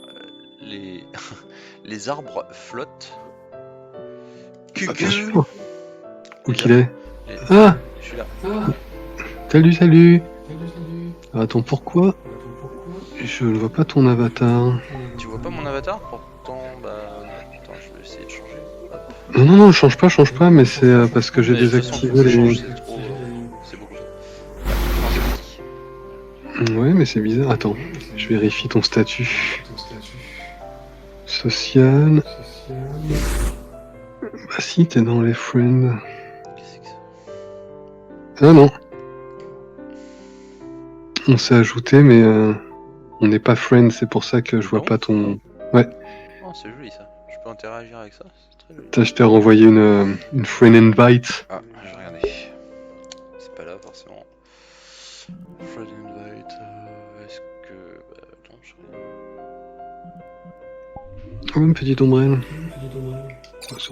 les arbres flottent. Bien sûr. Où qu'il est? Ah! Je suis là. Salut! Alors, attends, pourquoi? Je ne vois pas ton avatar. Tu vois pas mon avatar? Pourtant, bah... Attends, je vais essayer de changer. Hop. Non, change pas, mais c'est parce que j'ai désactivé les... C'est beaucoup. Ouais, mais c'est bizarre. Attends, je vérifie ton statut. Social... Bah si, t'es dans les friends. Ah non. On s'est ajouté, mais on n'est pas friends, c'est pour ça que je vois pas ton... Ouais. Oh, c'est joli ça. Je peux interagir avec ça, c'est très joli. Je t'ai renvoyé une friend invite. Ah, je vais regarder. Friend invite, est-ce que... Bah, attends, je regarde. Oh, une petite ombrelle.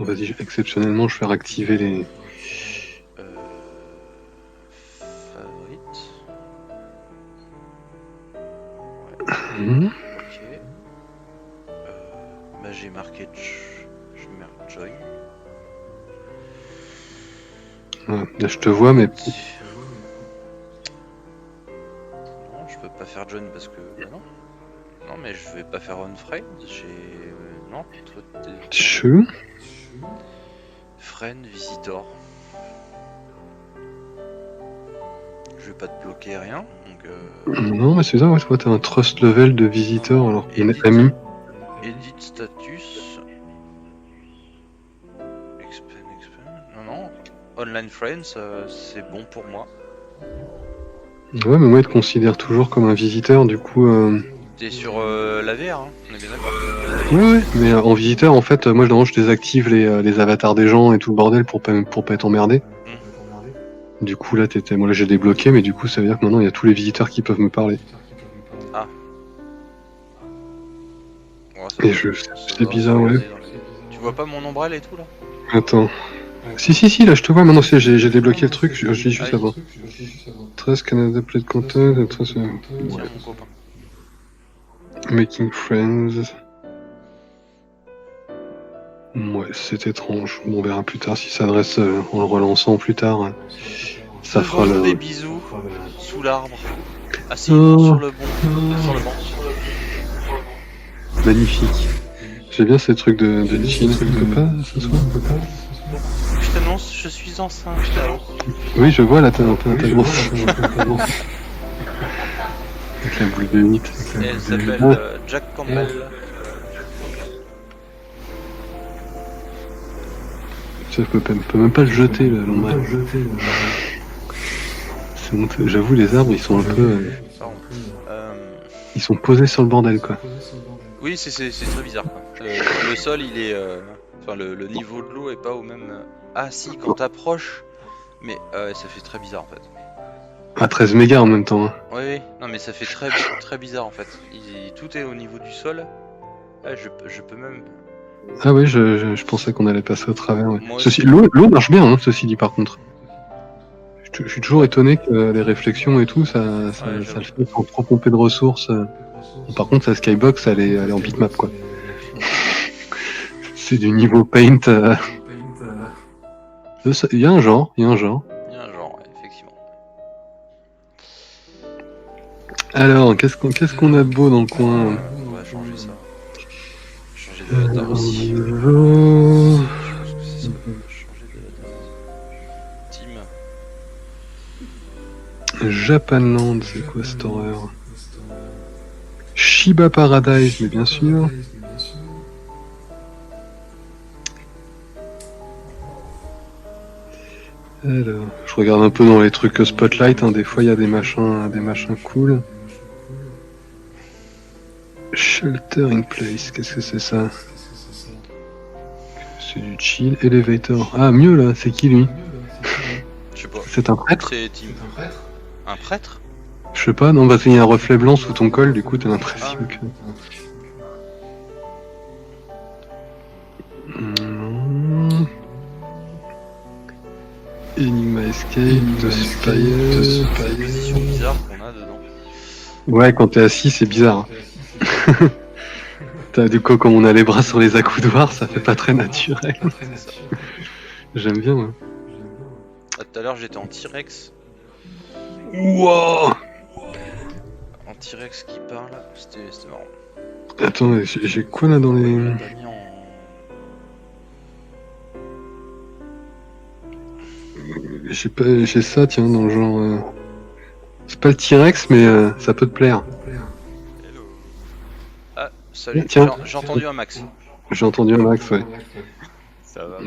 Vas-y, exceptionnellement, je vais réactiver les... Favorite. Mhm. Ok. Bah j'ai marqué je mets join. Ouais, là, je te vois, mais... Non, je peux pas faire join parce que... Bah non. Non mais je vais pas faire unfriend, j'ai... non, Chelou. Friend visitor. Je vais pas te bloquer rien, donc Non, mais c'est ça, ouais, tu vois, t'as un trust level de visiteur, alors qu'on est amis. Edit status. Expand. Non. Online friends, c'est bon pour moi. Ouais, mais moi, il te considère toujours comme un visiteur, du coup... T'es sur la VR, hein, on est bien d'accord. Ouais, mais en visiteur, en fait, moi, je désactive les avatars des gens et tout le bordel pour pas être emmerdé. Du coup, là, moi, là, j'ai débloqué, mais du coup, ça veut dire que maintenant, il y a tous les visiteurs qui peuvent me parler. Ah. Et c'est bizarre, ouais. Tu vois pas mon ombrelle et tout, là? Attends. Si, là, je te vois, maintenant, j'ai débloqué le truc, je lis juste avant. 13 Canada Plate Content, 13... Tiens, mon copain. Making Friends... Ouais, c'est étrange. Bon, on verra plus tard s'il s'adresse en le relançant plus tard. Ça fera le... des bisous sous l'arbre. Asseyez-vous sur le banc. Magnifique. J'ai bien ces trucs de chill. Tu peux pas ce soir? Je t'annonce, je suis enceinte. Oui, je vois là, t'as grosse. Avec la boule de 8. Elle s'appelle Jack Campbell. Je peux même pas le jeter là, l'ombrelle. C'est honteux. J'avoue, les arbres ils sont un peu. Ils sont posés sur le bordel quoi. Oui, c'est très bizarre quoi. Le sol il est. Enfin, le niveau de l'eau est pas au même. Ah si, quand t'approches. Mais ça fait très bizarre en fait. À 13 mégas en même temps. Hein. Oui, non mais ça fait très bizarre en fait. Tout est au niveau du sol. Ah, je peux même. Ah oui, je pensais qu'on allait passer au travers. Ouais. L'eau marche bien, hein, ceci dit par contre. Je suis toujours étonné que les réflexions et tout, ça le fait sans trop pomper de ressources. Par contre, sa skybox, elle est en bitmap quoi. C'est du niveau paint. Il y a un genre. Il y a un genre, effectivement. Alors, qu'est-ce qu'on a de beau dans le coin? On va changer ça. Changer d'avatar aussi. Team. Japanland, c'est quoi cette horreur? Shiba Paradise, mais bien sûr. Alors, je regarde un peu dans les trucs Spotlight, hein, des fois il y a des machins cool. Shelter in place, qu'est-ce que c'est ça? C'est du chill. Elevator. Ah, mieux là, c'est qui lui? Je sais pas. C'est un prêtre? C'est Team. Un prêtre? Je sais pas, non, parce qu'il y a un reflet blanc sous ton col, du coup t'as l'impression que... Enigma Escape, The Spire... C'est une position bizarre qu'on a dedans. Ouais, quand t'es assis, c'est bizarre. T'as du coup, comme on a les bras sur les accoudoirs, ça fait pas très naturel. J'aime bien, ouais. Ah, tout à l'heure, j'étais en T-Rex. Wow! En T-Rex qui parle, c'était marrant. Attends, j'ai quoi là dans les... J'ai ça, tiens, dans le genre... C'est pas le T-Rex, mais ça peut te plaire. Hello. Ah, salut, tiens. J'ai entendu un max. J'ai entendu un max, ouais. Ça va.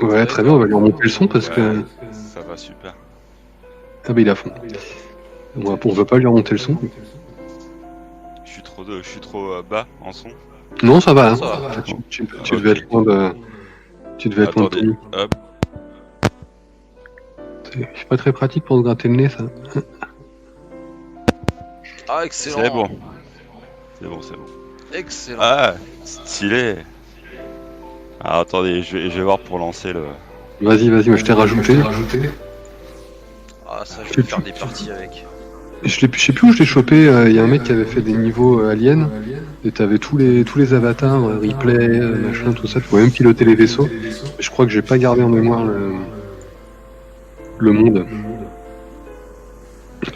Ouais, très bien, on va lui remonter le son parce que... Ça va super. Ah bah il est à fond. On veut pas lui remonter le son. Je suis trop bas en son. Non, ça va. Hein. Ça va. Tu devais être loin de... Tu devais être loin de... Attendez, hop. C'est pas très pratique pour se gratter le nez, ça. Ah, excellent. C'est bon. C'est bon, c'est bon. Excellent. Ah, stylé. Ah, attendez, je vais voir pour lancer le... Vas-y, moi je t'ai rajouté. Ah, ça, je vais faire des parties avec. Je sais plus où je l'ai chopé, il y a un mec qui avait fait des niveaux aliens, et t'avais tous les avatars, replay, machin, tout ça, tu pouvais même piloter les vaisseaux. Je crois que j'ai pas gardé en mémoire le monde.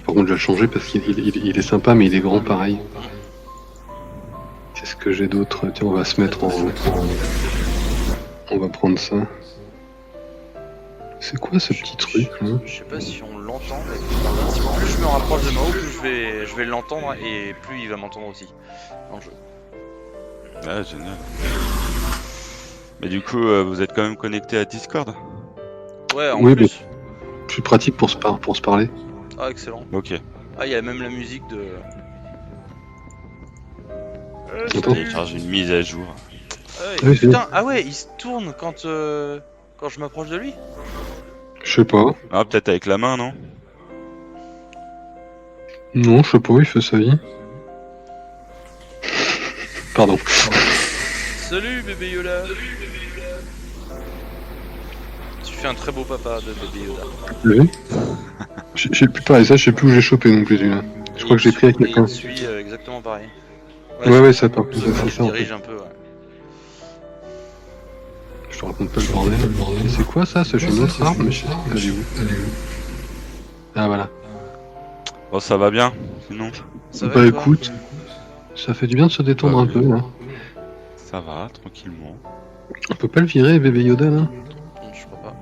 Par contre, je vais le changer parce qu'il est sympa, mais il est grand pareil. Qu'est-ce que j'ai d'autre? Tiens, on va se mettre en... On va prendre ça. C'est quoi ce petit truc là? Je sais pas si on l'entend, mais plus je me rapproche de Mao, plus je vais l'entendre et plus il va m'entendre aussi dans le jeu. Ah, génial. Mais du coup, vous êtes quand même connecté à Discord? Ouais, en Oui, plus. mais plus pratique pour se parler. Ah, excellent. Ok. Ah, il y a même la musique de... Je télécharge une mise à jour. Ah ouais, Ah oui, putain, ah ouais, il se tourne quand je m'approche de lui. Je sais pas. Ah, peut-être avec la main, non? Non, je sais pas, il fait sa vie. Pardon. Salut bébé Yoda. Tu fais un très beau papa de bébé Yoda. T'as vu? Je sais plus pareil, ça je sais plus où j'ai chopé non plus celui-là. Je crois que j'ai pris avec quelqu'un. Il suit exactement pareil. Ouais, ça part. Je C'est ça. En dirige fait. un peu, ouais. Je te raconte pas le bordel. Et c'est quoi ça? C'est une autre arme? Mais je sais pas. Elle est où? Ah voilà. Bon, ça va bien, sinon? Ça va, Bah et toi? écoute, ça fait du bien de se détendre un peu là. Ça va, tranquillement. On peut pas le virer, bébé Yoda là? Je crois pas.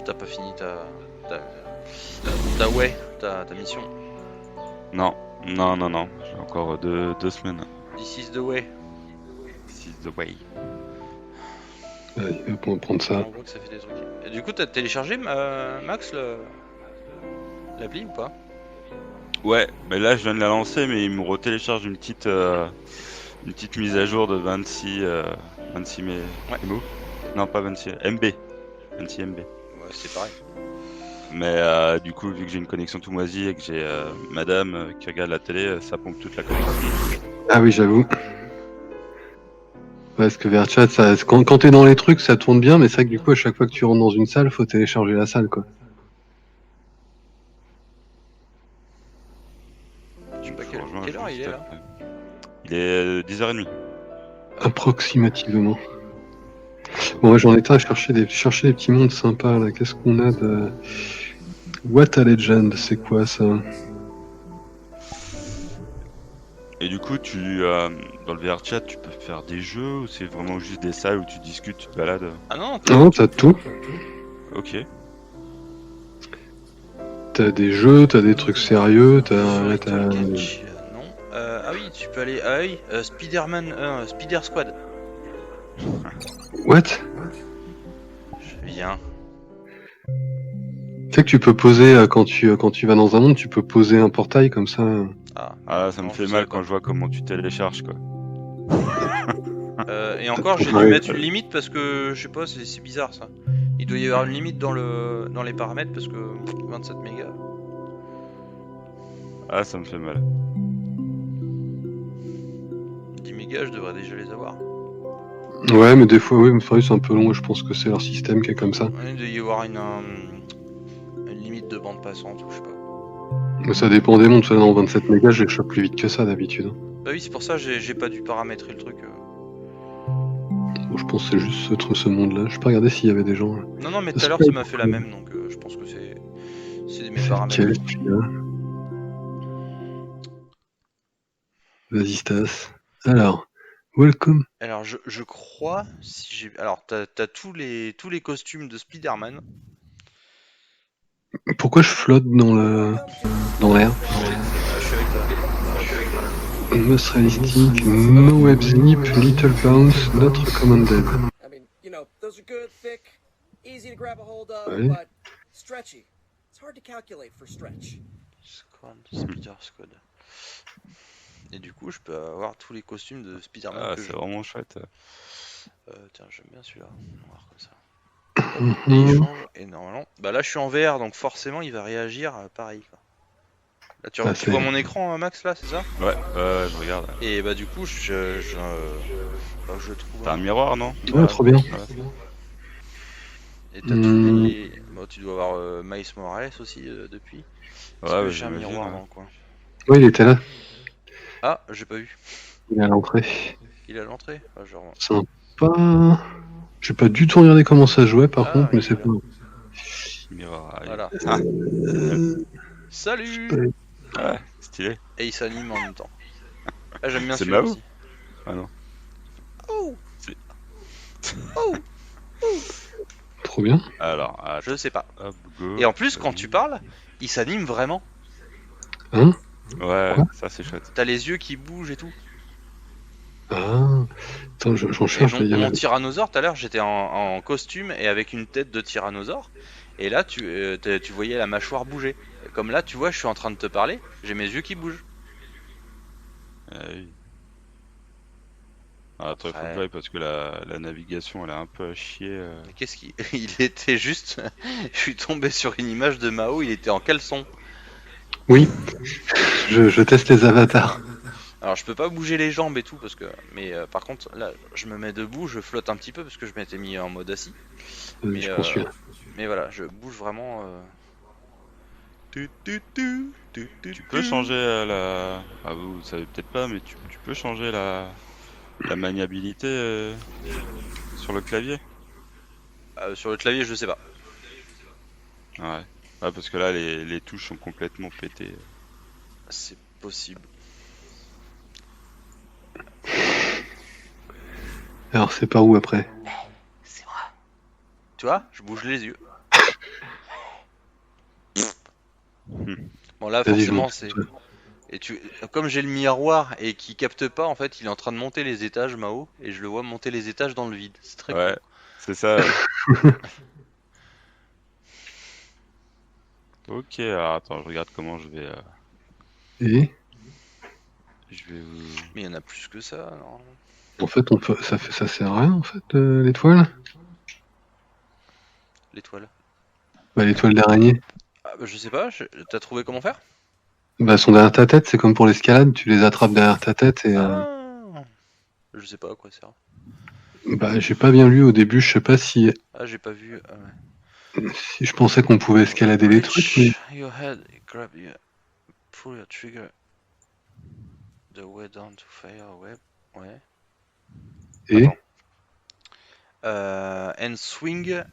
T'as pas fini ta mission. Non, j'ai encore deux semaines. This is the way. This is the way. Allez, on va prendre ça. On voit que ça fait des trucs. Et du coup, t'as téléchargé, Max, l'appli ou pas? Ouais, mais là je viens de la lancer, mais il me retélécharge une petite mise à jour de 26 MO. Non, pas 26 MB. 26 MB. Ouais, c'est pareil. Mais du coup, vu que j'ai une connexion tout moisie et que j'ai madame qui regarde la télé, ça pompe toute la connexion. Ah oui, j'avoue. Parce que VRChat, quand t'es dans les trucs, ça tourne bien, mais c'est vrai que du coup, à chaque fois que tu rentres dans une salle, faut télécharger la salle, quoi. Je sais pas quelle heure il est là. Il est 10h30. Approximativement. Bon, ouais, j'en étais à chercher des petits mondes sympas, là. Qu'est-ce qu'on a de... What a Legend, c'est quoi, ça? Et du coup, dans le VR chat, tu peux faire des jeux ou c'est vraiment juste des salles où tu discutes, tu te balades? Ah non, t'as tout. Ok. T'as des jeux, t'as des trucs sérieux, t'as... Non. Ah oui, tu peux aller... Ah oui, Spider Squad. What? Je viens. Tu sais que tu peux poser, quand tu vas dans un monde, tu peux poser un portail comme ça. Ah, ça me fait mal quand je vois comment tu télécharges, quoi. Et encore, j'ai dû mettre une limite parce que, je sais pas, c'est bizarre ça. Il doit y avoir une limite dans les paramètres parce que 27 mégas. Ah, ça me fait mal. 10 mégas, je devrais déjà les avoir. Ouais, mais des fois, oui, c'est un peu long, je pense que c'est leur système qui est comme ça. Il doit y avoir une limite de bande passante ou je sais pas. Mais ça dépend des mondes, dans 27 mégas, je les chope plus vite que ça d'habitude. Bah oui, c'est pour ça que j'ai pas dû paramétrer le truc. Bon, je pense que c'est juste ce monde-là. Je peux regarder s'il y avait des gens. Là. Non, mais tout à l'heure, ça m'a fait la même, donc je pense que c'est mes paramètres. Vas-y, Stas. Alors, welcome. Alors, je crois, si j'ai... Alors, t'as tous les costumes de Spider-Man. Pourquoi je flotte dans l'air? Je suis avec toi. Most realistic, no web snip, little bounce, not recommended. I mean, you know, those are good, thick, easy to grab a hold of, Ouais. but stretchy. It's hard to calculate for stretch. Spider Squad. Et du coup, je peux avoir tous les costumes de Spider-Man. Ah, que c'est je... vraiment chouette. Tiens, j'aime bien celui-là. Noir comme ça. Et il change. Et normalement, bah là, je suis en VR, donc forcément, il va réagir pareil. Quoi. Là, tu Ah, vois mon écran, Max, là, c'est ça? Ouais, je regarde. Et bah du coup, je trouve... T'as un miroir, non? Ouais, trop bien. Ouais. Et t'as tous les... Bon, tu dois avoir Miles Morales aussi, depuis. Parce que j'ai un j'imagine, miroir ouais. dans le coin. Ouais, il était là. Ah, j'ai pas vu. Il est à l'entrée. Il est à l'entrée? Ah, genre... Sympa. J'ai pas du tout regardé comment ça se jouait par contre, mais c'est pas. Miroir. Voilà. Ah. Salut! Ouais, stylé. Et il s'anime en même temps. Ah, j'aime bien C'est celui-là Mao? aussi. Ah non. Oh! C'est- Oh! Trop bien. Alors, Je sais pas. hop, go. Et en plus, quand tu parles, il s'anime vraiment. Hein? Ouais, Quoi? ça c'est chouette. T'as les yeux qui bougent et tout. Ah. Attends, j'en Et cherche. là, il y en a- mon tyrannosaure, tout à l'heure, j'étais en costume et avec une tête de tyrannosaure. Et là, tu voyais la mâchoire bouger. Comme là, tu vois, je suis en train de te parler, j'ai mes yeux qui bougent. Oui. Ah, attends, il faut que Ouais. j'aille parce que la navigation elle est un peu à chier. Mais qu'est-ce qu'il... Il était juste... Je suis tombé sur une image de Mao, il était en caleçon. Oui. Je teste les avatars. Alors je peux pas bouger les jambes et tout parce que... Mais par contre, là, je me mets debout, je flotte un petit peu parce que je m'étais mis en mode assis. Mais, Je poursuis. mais voilà, je bouge vraiment... Tu peux changer la... Ah, vous savez peut-être pas, mais tu peux changer la maniabilité sur le clavier? sur le clavier, je sais pas. Ouais. Ouais, parce que là, les touches sont complètement pétées. C'est possible. Alors, c'est par où après? C'est moi. Tu vois, je bouge les yeux. Bon là, Vas-y, forcément, monte. c'est... Et comme j'ai le miroir et qui capte pas, en fait, il est en train de monter les étages, Mao, et je le vois monter les étages dans le vide. C'est très Ouais, cool. c'est ça. Ok, alors attends, je regarde comment je vais... Et Je vais... Mais il y en a plus que ça, normalement. en fait, ça sert à rien en fait, l'étoile. L'étoile. Bah, l'étoile d'araignée. Ah, bah, je sais pas, t'as trouvé comment faire? Bah, sont derrière ta tête, c'est comme pour l'escalade, tu les attrapes derrière ta tête et. Je sais pas à quoi ça sert. Bah, j'ai pas bien lu au début, je sais pas si. Ah, j'ai pas vu. Si je pensais qu'on pouvait escalader les trucs, mais. Your head, grab your... Pull your trigger. The way down to fire web. Ouais. Et and swing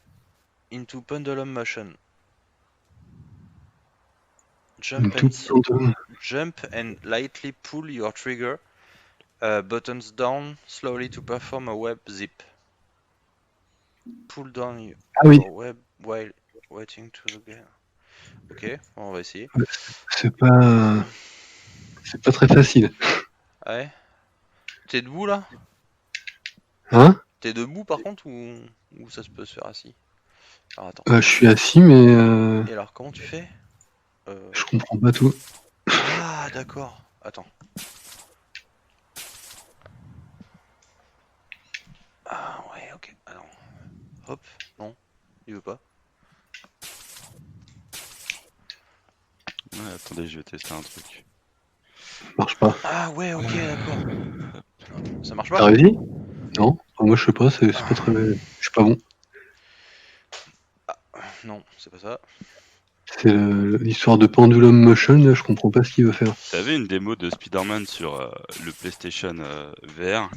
into pendulum motion. Jump and lightly pull your trigger buttons down slowly to perform a web zip. Pull down your web while waiting to the game. Ok, on va essayer. c'est pas très facile. Ouais. T'es debout là? Hein? T'es debout par contre ou ça se peut se faire assis? Alors attends. Je suis assis, mais. Et alors comment tu fais? Je comprends pas tout. Ah d'accord. Attends. Ah ouais, ok. Alors. Hop. Non, il veut pas. Ouais, attendez, je vais tester un truc. Marche pas. Ah ouais, ok, d'accord. Ça marche pas? T'as réussi? Non, moi je sais pas, c'est pas très. Je suis pas bon. Ah, non, c'est pas ça. C'est l'histoire de Pendulum Motion, là, je comprends pas ce qu'il veut faire. T'avais une démo de Spider-Man sur le PlayStation VR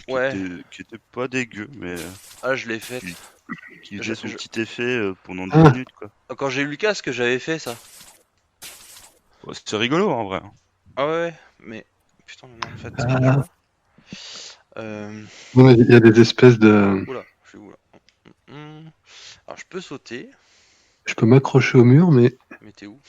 qui était pas dégueu, mais. Ah, je l'ai faite. Qui faisait son petit effet pendant 10 minutes, quoi. Quand j'ai eu le casque, j'avais fait ça. Ouais, c'était rigolo en vrai. Ah ouais, mais. Putain, mais non, en fait, ça marche pas. Non, mais il y a des espèces de. Oula, je suis où là? Alors, je peux sauter. Je peux m'accrocher au mur, mais. Mais t'es où?